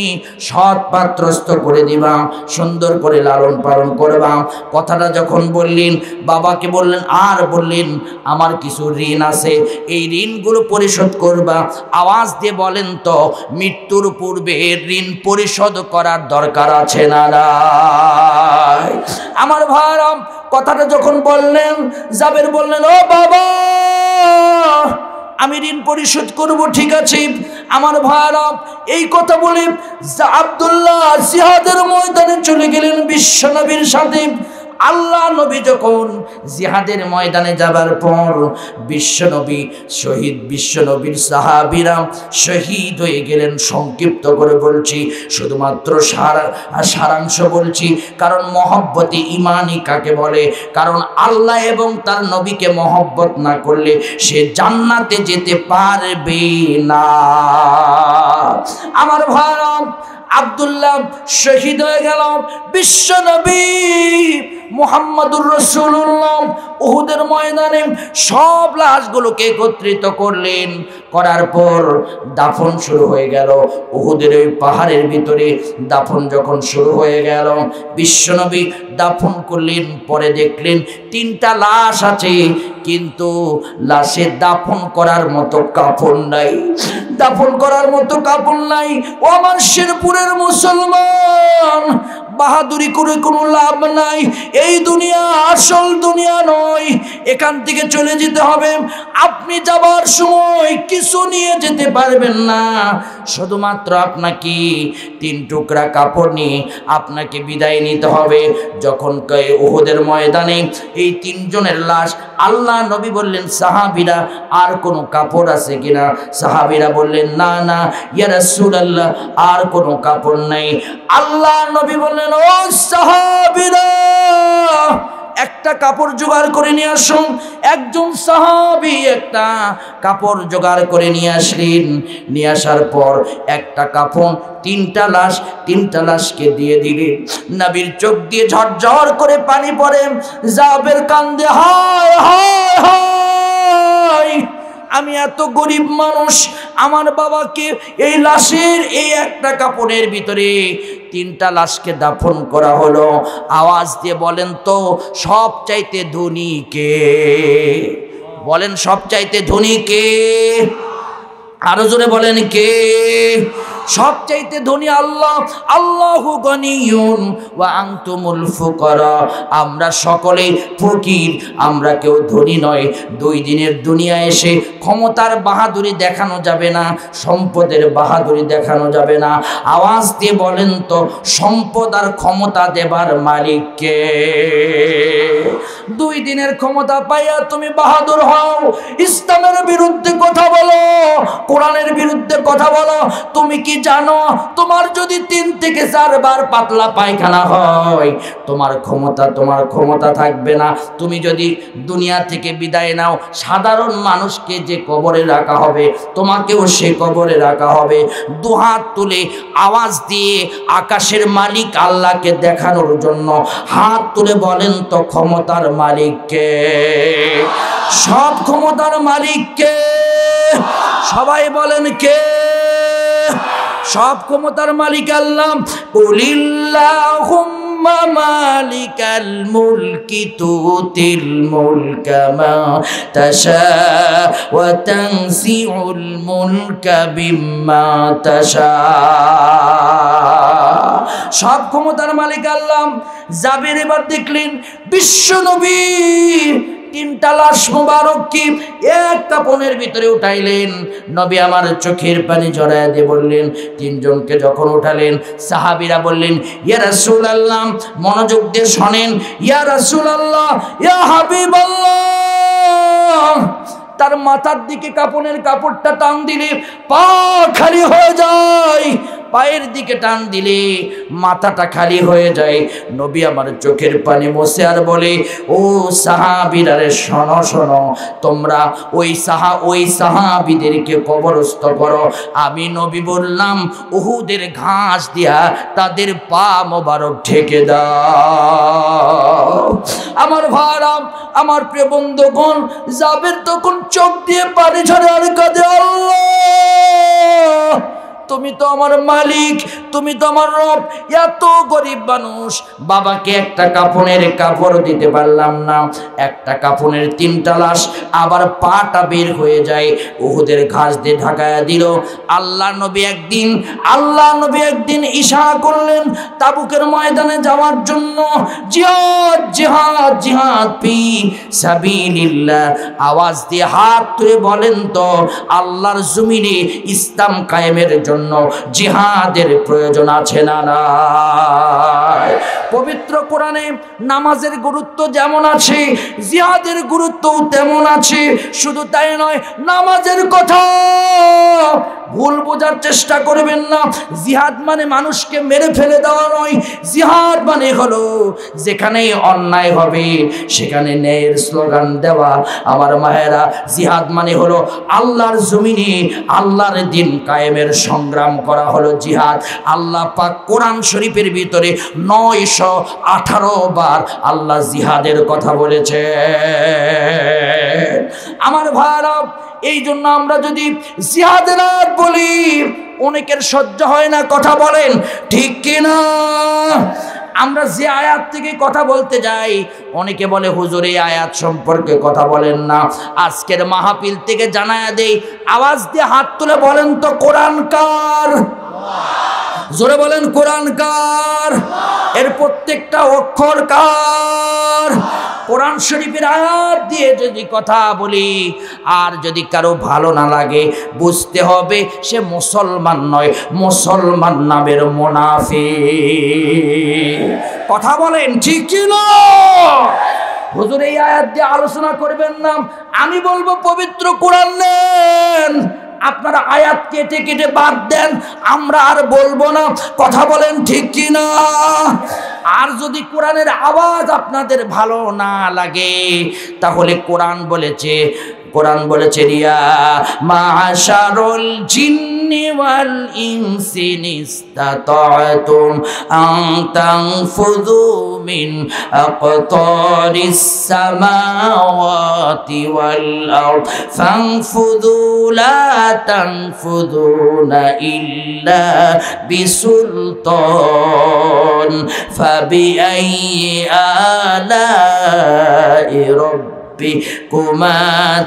সৎ পাত্রস্থ করে দিবা, সুন্দর করে লালন পালন করবা। কথাটা যখন বললেন, বাবাকে বললেন, আর বললেন আমার কিছু ঋণ আছে, এই ঋণগুলো পরিশোধ করবা। আওয়াজ দিয়ে বলেন তো, মৃত্যুর পূর্বে ঋণ পরিশোধ করার দরকার আছে না নাই? আমার ভাইরা, কথাটা যখন বললেন, জাবের বললেন, ও বাবা আমি ঋণ পরিশোধ করব, ঠিক আছে। আমার ভাইরা, এই কথা বলে আব্দুল্লাহ জিহাদের ময়দানে চলে গেলেন বিশ্ব নবীর সাথে। আল্লাহ নবী যখন জিহাদের ময়দানে যাবার পর বিশ্বনবী শহীদ, বিশ্বনবীর সাহাবীরা শহীদ হয়ে গেলেন। সংক্ষিপ্ত করে বলছি, শুধুমাত্র সারাংশ বলছি, কারণ মহব্বতে ইমানই কাকে বলে। কারণ আল্লাহ এবং তার নবীকে মহব্বত না করলে সে জান্নাতে যেতে পারবে না। আমার ভাইরা, আব্দুল্লাহ শহীদ হয়ে গেল। বিশ্বনবী মুহাম্মদুর রাসূলুল্লাহ উহুদের ময়দানে সব লাশগুলোকে একত্রিত করলেন, করার পর দাফন শুরু হয়ে গেল। উহুদের ওই পাহাড়ের ভিতরে দাফন যখন শুরু হয়ে গেল, বিশ্বনবী দাফন করলেন। পরে দেখলেন 3টা লাশ আছে, কিন্তু লাশে দাফন করার মতো কাফন নাই, দাফন করার মতো কাফন নাই। ও আমার শেরপুরের মুসলমান, বাহাদুরি করে কোনো লাভ নাই। এই দুনিয়া আসল দুনিয়া নয়, এখান থেকে চলে যেতে হবে। আপনি যাবার সময় কিছু নিয়ে যেতে পারবেন না, শুধুমাত্র আপনাকে 3 টুকরা কাপড় নিয়ে আপনাকে বিদায় নিতে হবে। যখন উহুদের ময়দানে এই 3 জনের লাশ, আল্লাহ নবী বললেন, সাহাবীরা আর কোনো কাপড় আছে কিনা? সাহাবীরা বললেন, না না ইয়া রাসূলুল্লাহ, আর কোনো কাপড় নাই। আল্লাহ নবী বললেন, ও সাহাবীরা একটা কাপড় জোগাড় করে নিয়ে আসুন। একজন সাহাবী একটা কাপড় জোগাড় করে নিয়ে আসলেন। নিয়ে আসার পর একটা কাপড় 3টা লাশকে দিয়ে দিলেন। নবীর চোখ দিয়ে ঝরঝর করে পানি পড়ে। জাবের কান্দে, হায় হায় হায়, আমি এত গরিব মানুষ, আমার বাবাকে এই লাশের এই একটা কাপড়ের ভিতরে 3টা লাশকে দাফন করা হলো। আওয়াজ দিয়ে বলেন তো, সবচাইতে ধনী কে? বলেন সবচাইতে ধনী কে? আরো জোরে বলেন কে? সবচাইতে ধনী আল্লাহ। আল্লাহু গনিয়ুন ওয়া আনতুমুল ফুকারা। আমরা সকলে ফকির, আমরা কেউ ধনী নয়। 2 দিনের দুনিয়া এসে ক্ষমতার বাহাদুরি দেখানো যাবে না, সম্পদের বাহাদুরি দেখানো যাবে না। আওয়াজ দিয়ে বলেন তো, সম্পদ আর ক্ষমতা দেবার মালিক কে? 2 দিনের ক্ষমতা পাইয়া তুমি বাহাদুর হও, ইসলামের বিরুদ্ধে কথা বলো, কোরআনের বিরুদ্ধে কথা বলো। তুমি কি জানো তোমার যদি 3 থেকে 4 বার পাতলা পায়খানা হয় তোমার ক্ষমতা থাকবে না। তুমি যদি দুনিয়া থেকে বিদায় নাও, সাধারণ মানুষকে যে কবরে রাখা হবে তোমাকেও সে কবরে রাখা হবে। দুহাত তুলে আওয়াজ দিয়ে আকাশের মালিক আল্লাহকে দেখানোর জন্য হাত তুলে বলেন তো ক্ষমতার মালিক কে? সব ক্ষমতার মালিক কে? সবাই বলেন কে? সব ক্ষমতার মালিক আল্লাহ। কুলিল্লাহুম্মা মালিকাল মুলকি তুতিল মুলকা মা তাশা ওয়া তানসিউল মুলকা বিম্মা তাশা। সব ক্ষমতার মালিক আল্লাহ। জাবের এবার দেখলেন বিশ্ব নবী 3টা লাশ মোবারক কি এক কাপনের ভিতরে উঠাইলেন। নবী আমার চোখের পানি ঝরায় দিয়ে বললেন, 3 জনকে যখন উঠালেন সাহাবীরা বললেন, ইয়া রাসূলুল্লাহ, মনোযোগ দিয়ে শুনেন, ইয়া রাসূলুল্লাহ, ইয়া হাবিবাল্লাহ। তার মাথার দিকে কাপনের কাপড়টা টান দিলে পা খালি হয়ে যায়, পায়ের দিকে টান দিলে মাথাটা খালি হয়ে যায়। নবী আমার চোখের পানি মুছে আর বলে, ও সাহাবীরা রে, শোনো শোনো, তোমরা ওই সাহাবীদেরকে কবরস্থ করো। আমি নবী বললাম, উহুদের ঘাস দিয়া তাদের পা মোবারক ঢেকে দাও। আমার ভাইরা, আমার প্রিয় বন্ধুগণ, জাবের তখন চোখ দিয়ে পানি ঝরে আর কাঁদে, আল্লাহ তুমি তো আমার মালিক, তুমি তো আমার রব। এত গরিব মানুষ, বাবাকে একটা কাফনের কাপড় দিতে পারলাম না, একটা কাফনের 3টা লাশ, আবার পাটা বের হয়ে যায়, উহুদের ঘাস দিয়ে ঢাকায়া দিল। আল্লাহ নবী একদিন ইশারা করলেন তাবুকের ময়দানে যাওয়ার জন্য। জিহাদ জিহাদ জিহাদ ফি সাবিলিল্লাহ। আওয়াজ দিয়ে হাত তুলে বলেন তো, আল্লাহর জমিনে ইসলাম কায়েমের জন্য জিহাদের প্রয়োজন আছে না নাই? পবিত্র কোরআনে নামাজের গুরুত্ব যেমন আছে, জিহাদের গুরুত্বও তেমন আছে। শুধু তাই নয়, নামাজের কথা ভুল বোঝার চেষ্টা করবেন না। জিহাদ মানে মানুষকে মেরে ফেলে দেওয়া নয়। জিহাদ মানে হলো যেখানে অন্যায় হবে সেখানে ন্যায়ের স্লোগান দেওয়া। আমার মায়েরা, জিহাদ মানে হলো আল্লাহর জমিনে আল্লাহর দিন কায়েমের সংগ্রাম করা হলো জিহাদ। আল্লাহ পাক কোরআন শরীফের ভিতরে 918 বার আল্লাহ জিহাদের কথা বলেছে। আমার ভাইরা, এই জন্য আমরা যদি জিহাদের রাত বলি অনেকের সহ্য হয় না, কথা বলেন ঠিক কিনা? আমরা যে আয়াত থেকে কথা বলতে যাই অনেকে বলে হুজুর এই আয়াত সম্পর্কে কথা বলেন না। আজকের মাহফিল থেকে জানায়া দেই, আওয়াজ দিয়ে হাত তুলে বলেন তো কোরআন কার? জোরে বলেন কোরআন কার? এর প্রত্যেকটা অক্ষর কার? কোরআন শরীফের আয়াত দিয়ে যদি কথা বলি আর যদি কারো ভালো না লাগে, বুঝতে হবে সে মুসলমান নয়, মুসলমান নামের মুনাফিক। কথা বলেন ঠিক কি না? হুজুর এই আয়াত দিয়ে আলোচনা করবেন না, আমি বলবো পবিত্র কোরআন নেন, আপনারা আয়াত কেটে কেটে বাদ দেন, আমরা আর বলবো না। কথা বলেন ঠিক কি না? আর যদি কোরআনের আওয়াজ আপনাদের ভালো না লাগে তাহলে কোরআন বলেছে রিয়া মাশারুল জিন্নি ওয়াল ইনসি নিস্তাতাতুম আন তানফুযু মিন আকতারিস সামাওয়াতি ওয়াল আরদ ফানফুযু লা তানফুযুনা ইল্লা বিসুলতান ফাবিআইয়ি আলাই রাব্বিকুমা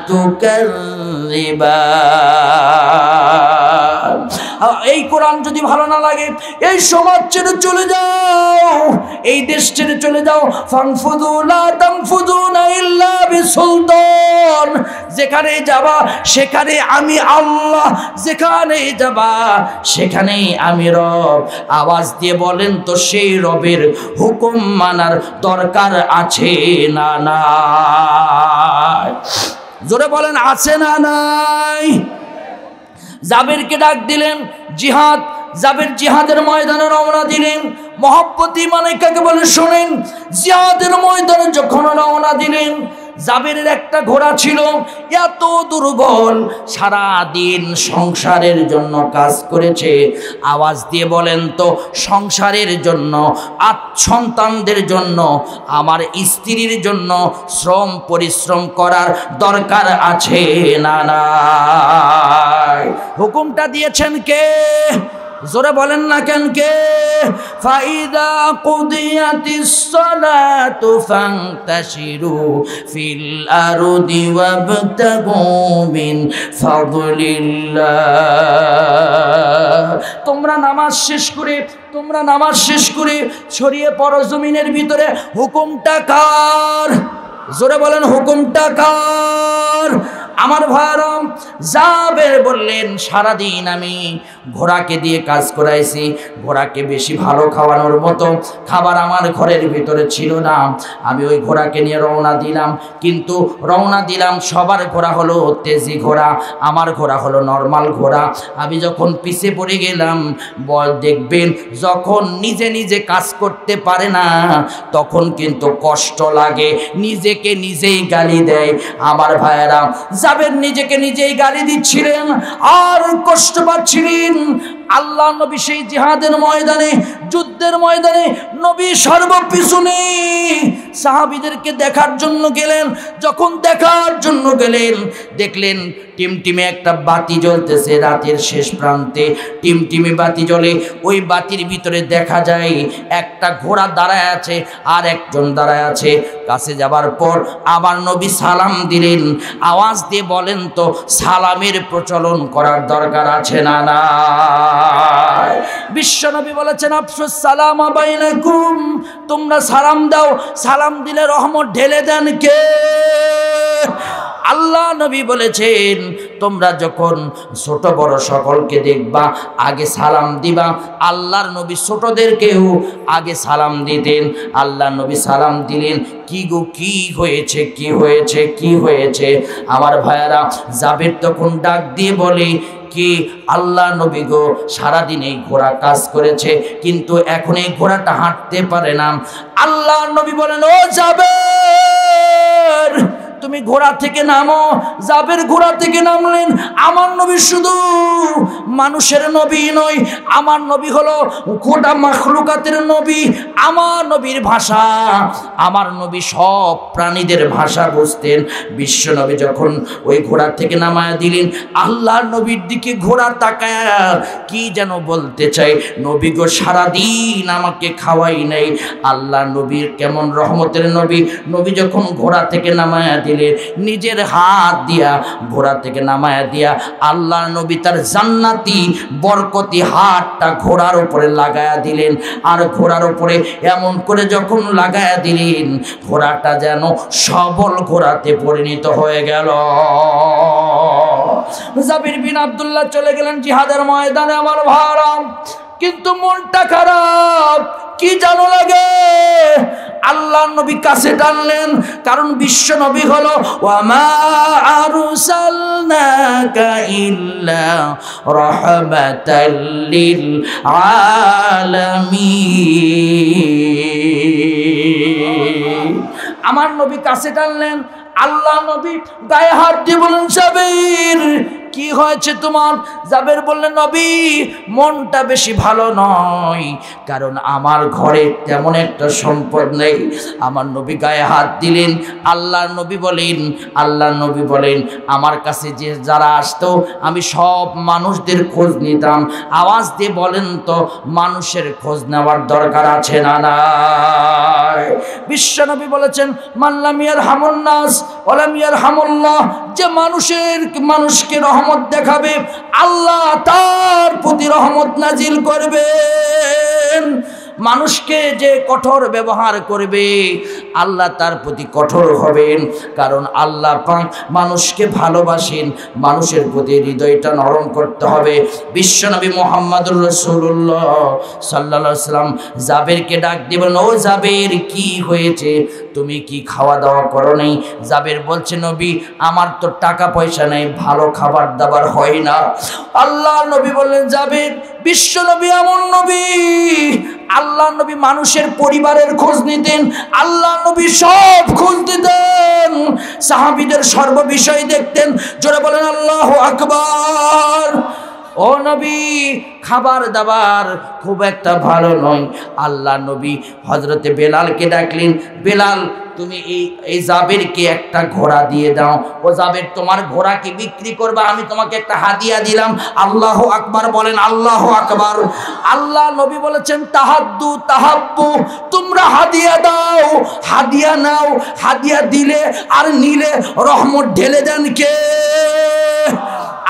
তুকাযযিবান। এই কোরআন যদি ভালো না লাগে, এই সমাজ ছেড়ে চলে যাও, এই দেশ ছেড়ে চলে যাও। ফানফুযু লা তানফুযুনা ইল্লা আমি সুলতান, যেখানে যাবা সেখানে আমি আল্লাহ, যেখানে যাবা সেখানে আমি রব। আওয়াজ দিয়ে বলেন তো সেই রবের হুকুম মানার দরকার আছে না নাই? জোরে বলেন আছে না নাই? জাবেরকে ডাক দিলেন, জিহাদ। জাবের জিহাদের ময়দানে রওনা দিলেন। মহব্বত মানে কাকে বলে শোনেন। জিহাদের ময়দানে যখন রওনা দিলেন, জাবেরের একটা ঘোড়া ছিল এত দুর্বল, সারা দিন সংসারের জন্য কাজ করেছে। আওয়াজ দিয়ে বলেন তো সংসারের জন্য, সন্তানদের জন্য, আমার স্ত্রীর জন্য শ্রম পরিশ্রম করার দরকার আছে না নাই? হুকুমটা দিয়েছেন কে? জোরে বলেন না কেন কে? ফাইদা কুদিয়াতিস সালাতু ফান্তাশিরু ফিল আরদি ওয়াবতাগু মিন ফাদলিল্লাহ। তোমরা নামাজ শেষ করে ছড়িয়ে পড়ো জমিনের ভিতরে। হুকুমটা কার? জোরে বলেন হুকুমটা কার? আমার ভাইরাম, জাবের বললেন সারাদিন আমি ঘোড়াকে দিয়ে কাজ করাইছি, ঘোড়াকে বেশি ভালো খাওয়ানোর মতো খাবার আমার ঘরের ভিতরে ছিল না। আমি ওই ঘোড়াকে নিয়ে রওনা দিলাম, কিন্তু রওনা দিলাম, সবার ঘোড়া হলো তেজি ঘোড়া, আমার ঘোড়া হলো নর্মাল ঘোড়া। আমি যখন পিছে পড়ে গেলাম, দেখবেন যখন নিজে নিজে কাজ করতে পারে না তখন কিন্তু কষ্ট লাগে, নিজেকে নিজেই গালি দেয়। আমার ভাইয়েরা, জাবের নিজেকে নিজেই গালি দিচ্ছিলেন আর কষ্ট পাচ্ছিলেন। আল্লাহ নবী সেই জিহাদের ময়দানে, যুদ্ধের ময়দানে নবী সর্বপিছনে সাহাবীদেরকে দেখার জন্য গেলেন। যখন দেখার জন্য গেলেন, দেখলেন টিমটিমে একটা বাতি জ্বলতেছে রাতের শেষ প্রান্তে। টিমটিমে বাতি জ্বলে, ওই বাতির ভিতরে দেখা যায় একটা ঘোড়া দাঁড়ায় আছে আর একজন দাঁড়ায় আছে। কাছে যাবার পর আমার নবী সালাম দিলেন। আওয়াজ দিয়ে বলেন তো সালামের প্রচলন করার দরকার আছে না না? বিশ্ব নবী বলেছেন আফসুস সালাম বাইনাকুম, তোমরা সালাম দাও। সালাম দিলে রহমত ঢেলে দেন কে? আল্লাহ নবী বলেছেন তোমরা যখন ছোট বড় সকলকে দেখবা আগে সালাম দিবা। আল্লাহর নবী ছোটদেরকেও আগে সালাম দিতেন। আল্লাহ নবী সালাম দিলেন। কি গো, কি হয়েছে, কি হয়েছে, কি হয়েছে? আমার ভাইয়ারা, জাবের তখন ডাক দিয়ে বলে কি, আল্লাহ নবী গো, সারাদিন এই ঘোড়া কাজ করেছে কিন্তু এখন এই ঘোড়াটা হাঁটতে পারে না। আল্লাহ নবী বলেন, ও জাবের তুমি ঘোড়া থেকে নামো। জাবের ঘোড়া থেকে নামলেন। আমার নবী শুধু মানুষের নবী নয়, আমার নবী হলো গোটা মাখলুকাতের নবী। আমার নবীর ভাষা, আমার নবী সব প্রাণীদের ভাষা বুঝতেন। বিশ্ব নবী যখন ওই ঘোড়া থেকে নামায়া দিলেন, আল্লাহর নবীর দিকে ঘোড়া তাকায়া কি যেন বলতে চাই, নবী গো সারাদিন আমাকে খাওয়াই নাই। আল্লাহ নবীর কেমন রহমতের নবী, নবী যখন ঘোড়া থেকে নামায়া দিলেন, নিজের হাত দিয়া ঘোড়া থেকে নামায়া দিয়া আল্লাহর নবী তার জান্নাতি বরকতি হাতটা ঘোড়ার উপরে লাগায়া দিলেন। আর ঘোড়ার উপরে এমন করে যখন লাগায়া দিলেন, ঘোড়াটা যেন সবল ঘোড়াতে পরিণত হয়ে গেল। জাবির বিন আব্দুল্লাহ চলে গেলেন জিহাদের ময়দানে। আমার ভাইরা, কিন্তু মনটা খারাপ, কি জানো লাগে? আল্লাহ নবী কাছে টানলেন, কারণ বিশ্ব নবী হলো ওয়ামা আরসালনাকা ইল্লা রাহমাতাল লিল আলামিন। আমার নবী কাছে টানলেন। আল্লাহ নবী গায়ে হাত দিয়ে বলেন, জাবের কি হয়েছে তোমার? জাবের বললেন, নবী মনটা বেশি ভালো নয়, কারণ আমার ঘরে তেমন একটা সম্পদ নেই। আমার নবী গায়ে হাত দিলেন। আল্লাহ নবী বলেন আমার কাছে যে যারা আসতো আমি সব মানুষদের খোঁজ নিতাম। আওয়াজ দিয়ে বলেন তো মানুষের খোঁজ নেওয়ার দরকার আছে না নাই? বিশ্ব নবী বলেছেন, মাল্লাম ইয়ারহামুন নাস ওয়ালাম ইয়ারহামুল্লাহ, যে মানুষকে রহমত দেখাবে আল্লাহ তার প্রতি রহমত নাজিল করবেন। মানুষকে যে কঠোর ব্যবহার করবে আল্লাহ তার প্রতি কঠোর হবেন, কারণ আল্লাহ পাক মানুষকে ভালোবাসেন, মানুষের প্রতি হৃদয়টা নরম করতে হবে। বিশ্বনবী মুহাম্মদুর রাসূলুল্লাহ সাল্লাল্লাহু আলাইহি সাল্লাম জাবেরকে ডাক দিবেন, ও জাবের কি হয়েছে, তুমি কি খাওয়া দাওয়া করো নাই? জাবের বলছে, নবী আমার তো টাকা পয়সা নেই, ভালো খাবার দাবার হয় না। আল্লাহ নবী বললেন, জাবের বিশ্ব নবী এমন নবী, আল্লাহ নবী মানুষের পরিবারের খোঁজ নিতেন, আল্লাহ নবী সব খোঁজ দিতেন, সাহাবীদের সর্ব বিষয় দেখতেন। জোরে বলেন আল্লাহু আকবার। ও নবী খাবার দাবার খুব একটা ভালো নয়। আল্লাহ নবী হযরতে বেলালকে ডাকলেন, বেলাল তুমি এই জাবেরকে একটা ঘোড়া দিয়ে দাও। ও জাবের তোমার ঘোড়া কি বিক্রি করবে? আমি তোমাকে একটা হাদিয়া দিলাম। আল্লাহু আকবার বলেন, আল্লাহু আকবার। আল্লাহ নবী বলেছেন, তাহাদ্দু তাহাব্বু, তোমরা হাদিয়া দাও, হাদিয়া নাও। হাদিয়া দিলে আর নিলে রহমত ঢেলে দেন কে?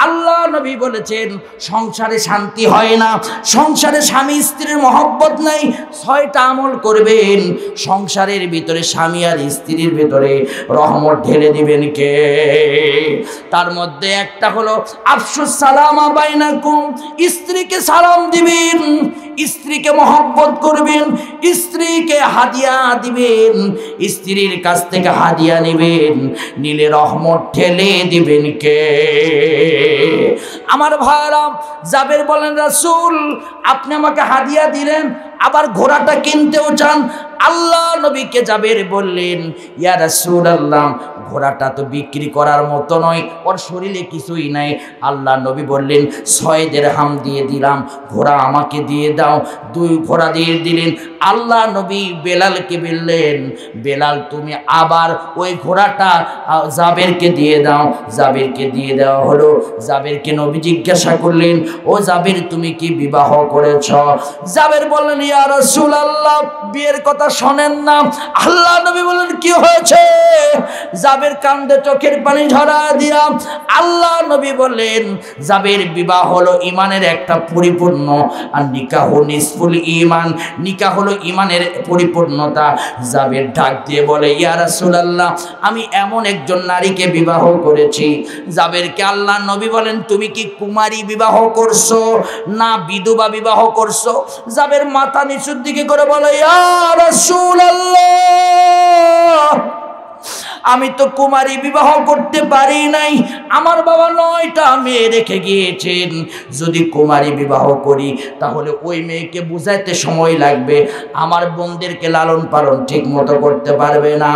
আল্লাহ নবী বলেছেন, সংসারে শান্তি হয় না, সংসারে স্বামী স্ত্রীর মহব্বত নাই, 6টা আমল করবেন, সংসারের ভিতরে স্বামী আর স্ত্রীর ভিতরে রহমত ঢেলে দিবেন কে? তার মধ্যে একটা হলো আফসুস সালামা বাইনাকুম, স্ত্রীকে সালাম দিবেন, স্ত্রীকে মহব্বত করবেন, স্ত্রীকে হাদিয়া দিবেন, স্ত্রীর কাছ থেকে হাদিয়া নেবেন, নিলে রহমত ঠেলে দিবেন কে? আমার ভাইরা, জাবের বলেন, রাসূল আপনি আমাকে হাদিয়া দিলেন, আবার ঘোড়াটা কিনতেও চান। আল্লাহ নবীকে জাবের বললেন, ইয়া রাসূলুল্লাহ ঘোড়াটা তো বিক্রি করার মতো নয়, ওর শরীরে কিছুই নাই। আল্লাহ নবী বললেন, 6 দিরহাম দিয়ে দিলাম, ঘোড়া আমাকে দিয়ে দাও। 2 ঘোড়া দিয়ে দিলেন। আল্লাহ নবী বেলালকে বললেন, বেলাল তুমি আবার ওই ঘোড়াটা জাবেরকে দিয়ে দাও। জাবেরকে দিয়ে দেওয়া হলো। জাবেরকে নবী জিজ্ঞাসা করলেন, ও জাবের তুমি কি বিবাহ করেছ? জাবের বললেন, ইয়া রাসূলুল্লাহ বিয়ের কথা শোনেন না। আল্লাহ নবী বললেন, কি হয়েছে? জাবের কান্দে চোখের পানি ঝরা দিয়া আল্লাহ নবী বললেন, জাবের বিবাহ হলো ইমানের একটা পরিপূর্ণ, আর নিকাহ নিসফুল ঈমান, নিকাহ হলো ইমানের পরিপূর্ণতা। জাবের ডাক দিয়ে বলে, ইয়া রাসূলুল্লাহ আমি এমন একজন নারীকে বিবাহ করেছি। জাবেরকে আল্লাহ নবী বলেন, তুমি কি কুমারী বিবাহ করছো না বিধবা বিবাহ করছো? জাবের মাথা নিচুর দিকে করে বলে, ইয়া রাসূলুল্লাহ আমি তো কুমারী বিবাহ করতে পারি নাই, আমার বাবা 9টা মেয়ে রেখে গিয়েছেন, যদি কুমারী বিবাহ করি তাহলে ওই মেয়েকে বুঝাইতে সময় লাগবে, আমার বোনদেরকে লালন পালন ঠিক মতো করতে পারবে না,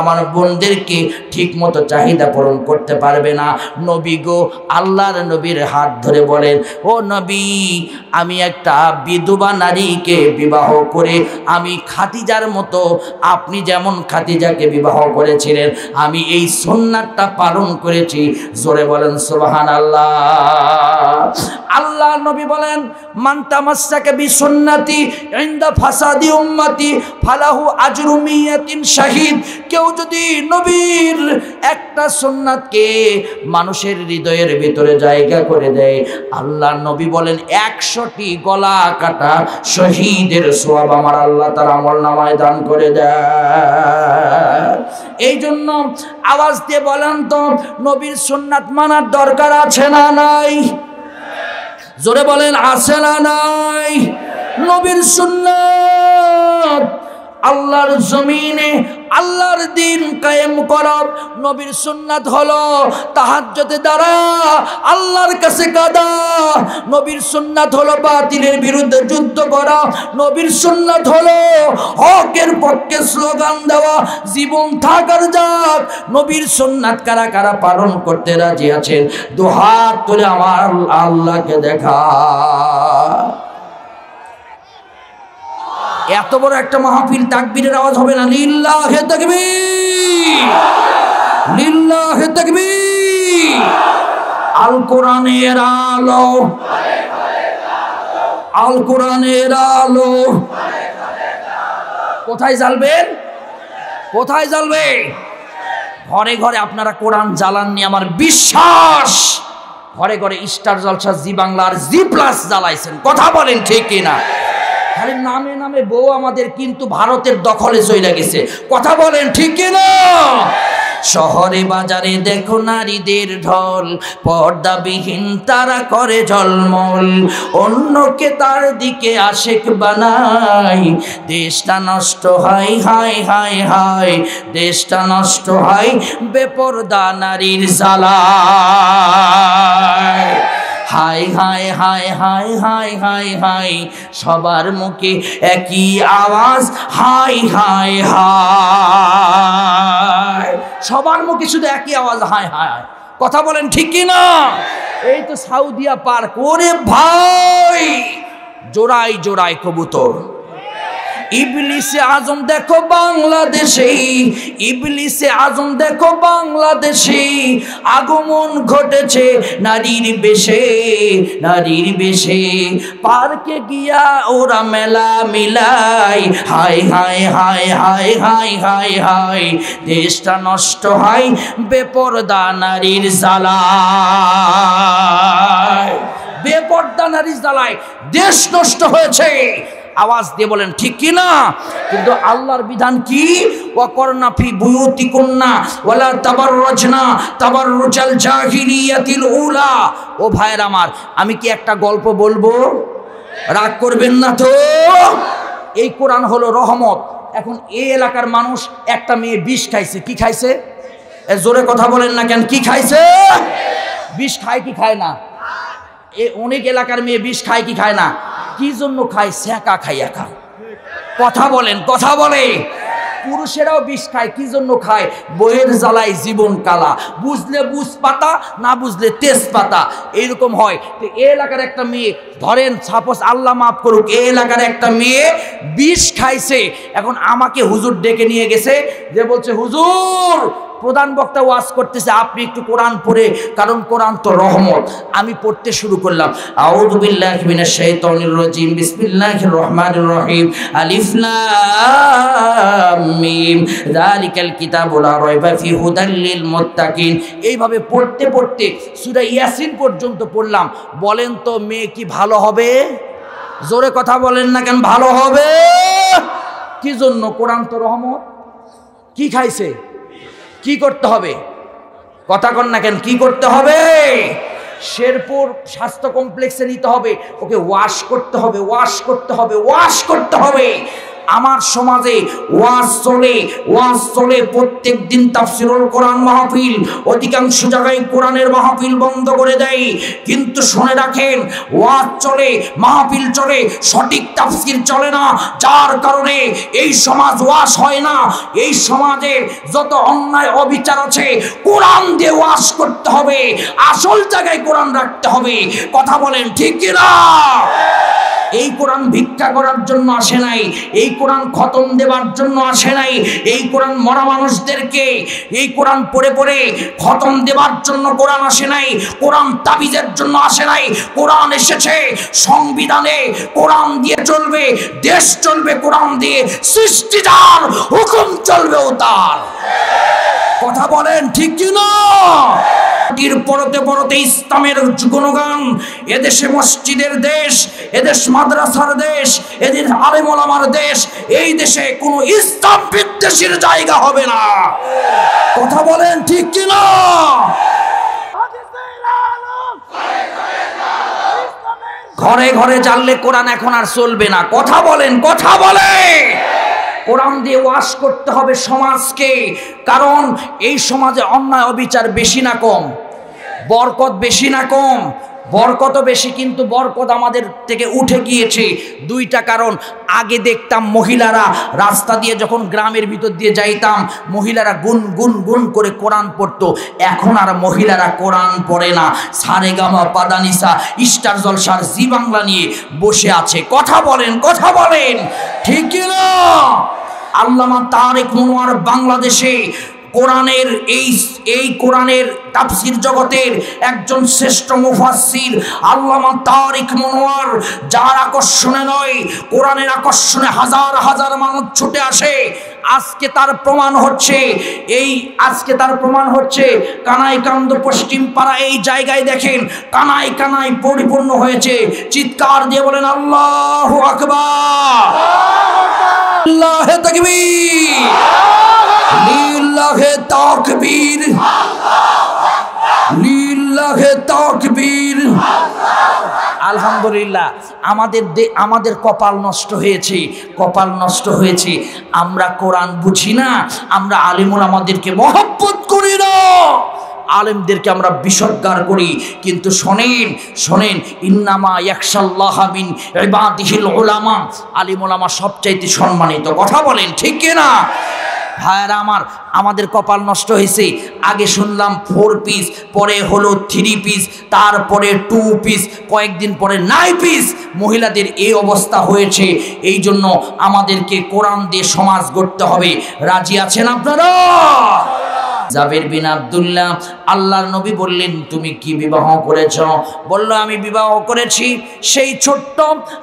আমার বোনদেরকে ঠিক মতো চাহিদা পূরণ করতে পারবে না। নবী গো, আল্লাহর নবীর হাত ধরে বলেন, ও নবী আমি একটা বিধবা নারীকে বিবাহ করে আমি খাদিজার মতো, আপনি যেমন খাদিজাকে বিবাহ করেছিলেন আমি এই সুন্নাতটা পালন করেছি। জোরে বলেন সুবহানাল্লাহ। আল্লাহ নবী বলেন, মান তামাসসাকা বিসুন্নতি ইনদা ফাসাদি উম্মতি ফালাহু আজরু মিয়াতিন শাহিদ। কেউ যদি নবীর একটা সুন্নাতকে মানুষের হৃদয়ের ভিতরে জায়গা করে দেয়, আল্লাহ নবী বলেন 100টি গলা কাটা শহীদের সওয়াব আমার আল্লাহ তাআলা আমলনামায় দান করে দেয়। এই জন্য আওয়াজ দিয়ে বলেন তো, নবীর সুন্নাত মানার দরকার আছে না নাই? জোরে বলেন, আছে না নাই? নবীর সুন্নাত আল্লাহর জমিনে আল্লাহর দিন কায়েম করা। নবীর সুন্নাত হলো তাহাজ্জুদে দাঁড়া আল্লাহর কাছে কাঁদা। নবীর সুন্নাত হলো বাতিলের বিরুদ্ধে যুদ্ধ করা। নবীর সুন্নাত হলো হকের পক্ষে স্লোগান দেওয়া, জীবন থাকার যাক। নবীর সুন্নাত কারা কারা পালন করতে রাজি আছেন? দুহাত তুলে আমার আল্লাহকে দেখা। এত বড় একটা মাহফিল, তাকবীরের আওয়াজ হবে না? লিল্লাহে তাকবীর, লিল্লাহে তাকবীর। আল কোরআনের আলো, আল কোরআনের আলো কোথায় জ্বালবেন? কোথায় জ্বালবে? ঘরে ঘরে আপনারা কোরআন জ্বালাননি, আমার বিশ্বাস ঘরে ঘরে স্টার জলসা, জি বাংলা আর জি প্লাস জ্বালাইছেন। কথা বলেন ঠিক কিনা? খালি নামে নামে বউ আমাদের, কিন্তু ভারতের দখলে চলে গেছে। কথা বলেন ঠিক কিনা? শহরে বাজারে দেখো নারীদের ঢল, পর্দাবিহীন তারা করে ঝলমল, অন্যকে তার দিকে আশেক বানাই, দেশটা নষ্ট হয়, হায় হায় হায়, দেশটা নষ্ট হয় বেপরদা নারীর জ্বালায়। হায় হায় হায় হায় হায় হায় হায়, সবার মুখে একই আওয়াজ, হায় হায় হায়, সবার মুখে শুধু একই আওয়াজ, হায় হায়। কথা বলেন ঠিক কি না? এই তো সাউদিয়া পার্ক, ওরে ভাই জোড়ায় জোড়ায় কবুতর। ইবলিসে আজম দেখো বাংলাদেশে, ইবলিসে আজম দেখো বাংলাদেশে, আগমন ঘটেছে নারীর বেশে, নারীর বেশে, পার্কে গিয়া ওরা মেলা মিলাই, হায় হায় হায় হায় হায় হায় হায়, দেশটা নষ্ট হয় বেপরদা নারীর জ্বালায়, বেপরদা নারীর জ্বালায় দেশ নষ্ট হয়েছে। আওয়াজ দিয়ে বলেন ঠিক কি না? কিন্তু আল্লাহর বিধান কি? ওয়াকরনা ফি বুয়ুতিকুন্না ওয়ালা তাবাররাজনা তাবাররুজাল জাহিলিয়াতিল উলা। ও ভাইয়ের আমার, আমি কি একটা গল্প বলবো? রাগ করবেন না তো? এই কোরআন হলো রহমত। এখন এই এলাকার মানুষ একটা মেয়ে বিষ খাইছে। কি খাইছে? জোরে কথা বলেন না কেন? কি খাইছে? বিষ খায় কি খায় না? অনেক এলাকার মেয়ে বিষ খায় কি খায় না? কি জন্য খায়? সেকা খাইয়া খায়। কথা বলেন, কথা বলে। পুরুষেরাও বিষ খায়, কি জন্য খায়? বইয়ের জ্বালায় জীবন কালা, বুঝলে বুঝ পাতা, না বুঝলে তেজ পাতা, এইরকম হয়। তো এই এলাকার একটা মেয়ে, ধরেন সাপোজ, আল্লাহ মাফ করুক, এই এলাকার একটা মেয়ে বিষ খাইছে। এখন আমাকে হুজুর ডেকে নিয়ে গেছে, যে বলছে হুজুর প্রধান বক্তা ওয়াজ করতেছে, আপনি একটু কোরআন পড়ে, কারণ কোরআন তো রহমত। আমি পড়তে শুরু করলাম, আউযু বিল্লাহি মিনাশ শাইতানির রাজিম, বিসমিল্লাহির রহমানির রহিম, আলিফ লাম মিম, যালিকাল কিতাবু লা রাইবা ফি হুদাল লিল মুত্তাকিন। এইভাবে পড়তে পড়তে সূরা ইয়াসিন পর্যন্ত পড়লাম। বলেন তো মেয়ে কি ভালো হবে? জোরে কথা বলেন না কেন? ভালো হবে কি জন্য? কোরআন তো রহমত। কি খাইছে? কি করতে হবে? কথা কন না কেন? কি করতে হবে? শেরপুর স্বাস্থ্য কমপ্লেক্সে নিতে হবে, ওকে ওয়াশ করতে হবে, ওয়াশ করতে হবে, ওয়াশ করতে হবে। আমার সমাজে ওয়াজ চলে প্রত্যেক দিন তাফসীরুল কোরআন মাহফিল, অধিকাংশ জায়গায় কোরআনের মাহফিল বন্ধ করে দেয়। কিন্তু শুনে রাখেন, ওয়াজ চলে, মাহফিল চলে, সঠিক তাফসীর চলে না, যার কারণে এই সমাজ ওয়াজ হয় না। এই সমাজে যত অন্যায় অবিচার আছে, কোরআন দিয়ে ওয়াজ করতে হবে, আসল জায়গায় কোরআন রাখতে হবে। কথা বলেন ঠিক কি না? এই কোরআন ভিক্ষা করার জন্য আসে নাই, এই কোরআন খতম দেবার জন্য আসে নাই, এই কোরআন মরা মানুষদেরকে এই কোরআন পড়ে পড়ে খতম দেবার জন্য কোরআন আসে নাই, কোরআন তাবিজের জন্য আসে নাই। কোরআন এসেছে সংবিধানে, কোরআন দিয়ে চলবে, দেশ চলবে কোরআন দিয়ে, সৃষ্টি যার, হুকুম চলবেও তার। কথা বলেন ঠিক কি না? পরতে পরতে ইসলামের গুণগান। এদেশে মসজিদের দেশ, এদেশ মাদ্রাসার দেশ, এদের আলেম ওলামার দেশ। এই দেশে কোনো ইসলাম বিদ্বেষীর জায়গা হবে না। কথা বলেন ঠিক কি না? ঘরে ঘরে জানলে কোরআন এখন আর চলবে না। কথা বলেন, কথা বলে। কোরআন দিয়ে ওয়াশ করতে হবে সমাজকে, কারণ এই সমাজে অন্যায় অবিচার বেশি না কম? বরকত বেশি না কম? বরকত বেশি, কিন্তু বরকত আমাদের থেকে উঠে গিয়েছে। দুইটা কারণ। আগে দেখতাম মহিলারা রাস্তা দিয়ে যখন গ্রামের ভিতর দিয়ে যাইতাম, মহিলারা গুন গুন গুন করে কোরআন পড়তো। এখন আর মহিলারা কোরআন পড়ে না, সারেগামা পাদানিসা স্টার জলসার জি বাংলা নিয়ে বসে আছে। কথা বলেন, কথা বলেন ঠিক না? আল্লামা তারেক মনোয়ার বাংলাদেশে কোরআনের এই কোরআনের তাফসীর জগতের একজন শ্রেষ্ঠ মুফাসসির আল্লামা তারেক মনোয়ার, যার আকর্ষণে নয়, কোরআনের আকর্ষণে হাজার হাজার মানুষ ছুটে আসে। আজকে তার প্রমাণ হচ্ছে, আজকে তার প্রমাণ হচ্ছে কানাইকান্দ পশ্চিম পাড়া এই জায়গায় দেখেন কানায় কানায় পরিপূর্ণ হয়েছে। চিৎকার দিয়ে বলেন আল্লাহু আকবার, আল্লাহু তাকবীর, লিল্লাহি তাকবীর, লিল্লাহি তাকবীর। আলহামদুলিল্লাহ। আমাদের কপাল নষ্ট হয়েছে, কপাল নষ্ট হয়েছে। আমরা কোরআন বুঝি না, আমরা আলিমুল আমাদেরকে মহব্বত করি না, আলেমদেরকে আমরা বিসর্গার করি। কিন্তু শোনেন ইন্নামা ইয়াখশাল্লাহা মিন ইবাদিহিল উলামা, আলিম উলামা সবচাইতে সম্মানিত। কথা বলেন ঠিক কিনা? ভাইরা আমাদের কপাল নষ্ট হয়েছে। আগে শুনলাম 4 পিস, পরে হলো 3 পিস, তারপরে 2 পিস, কয়েকদিন পরে 9 পিস। মহিলাদের এই অবস্থা হয়েছে। এই জন্য আমাদেরকে কোরআন দিয়ে সমাজ গড়তে হবে। রাজি আছেন আপনারা? জাবের বিন আব্দুল্লাহ, আল্লাহর নবী বললেন তুমি কি বিবাহ করেছ? বলল আমি বিবাহ করেছি। সেই ছোট্ট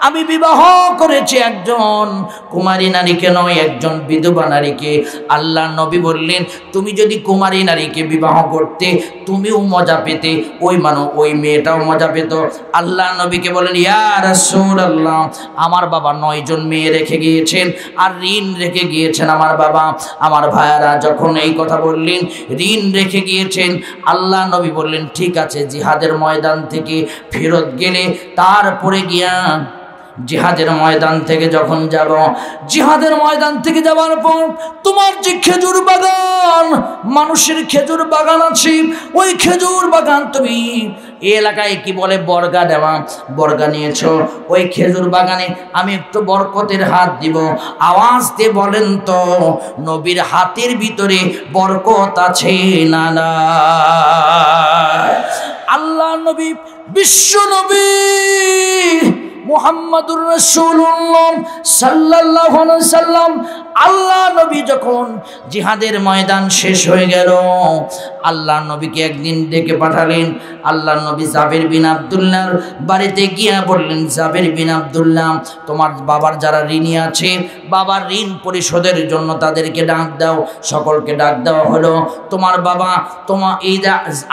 আমি বিবাহ করেছি একজন কুমারী নারীকে নয়, একজন বিধবা নারীকে। আল্লাহর নবী বললেন তুমি যদি কুমারী নারীকে বিবাহ করতে তুমিও মজা পেতে, ওই মেয়েটাও মজা পেত। আল্লাহর নবীকে বলেন ইয়া রাসূলুল্লাহ, আমার বাবা 9 জন মেয়ে রেখে গিয়েছেন আর ঋণ রেখে গিয়েছেন আমার বাবা। আমার ভাইয়ারা যখন এই কথা বললেন ঋণ রেখে গিয়েছেন, আল্লাহ নবী বললেন ঠিক আছে, জিহাদের ময়দান থেকে ফেরত গেলে তারপরে গিয়া জিহাদের ময়দান থেকে যখন যাব, জিহাদের ময়দান থেকে যাওয়ার পর তোমার যে খেজুর বাগান, মানুষের খেজুর বাগান আছে, ওই খেজুর বাগান তুমি এই এলাকায় কি বলে বর্গা দেওয়া, বর্গা নিয়েছো, ওই খেজুর বাগানে আমি একটু বরকতের হাত দিব। আওয়াজ দিয়ে বলেন তো নবীর হাতের ভিতরে বরকত আছে না না? আল্লাহ নবী, বিশ্ব নবী মুহাম্মাদুর রাসূলুল্লাহ সাল্লাল্লাহু আলাইহি ওয়াসাল্লাম, আল্লাহ নবী যখন জিহাদের ময়দান শেষ হয়ে গেল, আল্লাহ নবীকে একদিন ডেকে পাঠালেন। আল্লাহ নবী জাবের বিন আব্দুল্লাহর বাড়িতে গিয়া বললেন জাবের বিন আব্দুল্লাহ, তোমার বাবার যারা ঋণী আছে, বাবার ঋণ পরিশোধের জন্য তাদেরকে ডাক দাও। সকলকে ডাক দেওয়া হলো। তোমার বাবা এই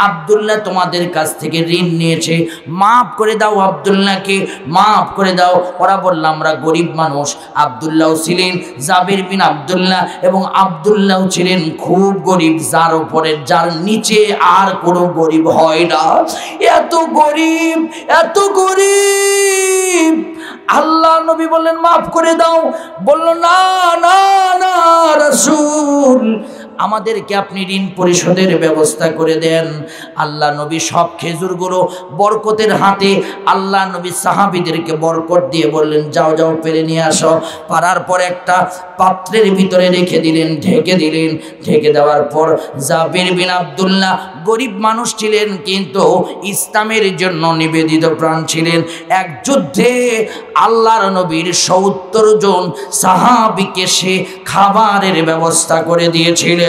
আব্দুল্লাহ তোমাদের কাছ থেকে ঋণ নিয়েছে, মাফ করে দাও আব্দুল্লাহকে, মাফ করে দাও। ওরা বলল আমরা গরিব মানুষ। আব্দুল্লাহ ছিলেন, জাবের বিন আব্দুল্লাহ এবং আব্দুল্লাহ ছিলেন খুব গরিব, যার নিচে আর কোনো গরিব হয় না। এত গরিব, এত গরিব। আল্লাহ নবী বললেন মাফ করে দাও। বলল না না না রাসূল, আমাদেরকে আপনি ঋণ পরিশোধের ব্যবস্থা করে দেন। আল্লাহ নবী সব খেজুরগুলো বরকতের হাতে, আল্লাহ নবী সাহাবীদেরকে বরকত দিয়ে বললেন যাও যাও পেরে নিয়ে আসো। পারার পর একটা পাত্রের ভিতরে রেখে দিলেন, ঢেকে দিলেন। ঢেকে দেওয়ার পর জাবের বিন আব্দুল্লাহ গরিব মানুষ ছিলেন কিন্তু ইসলামের জন্য নিবেদিত প্রাণ ছিলেন। এক যুদ্ধে আল্লাহর নবীর 70 জন সাহাবীকে সে খাবারের ব্যবস্থা করে দিয়েছিলেন।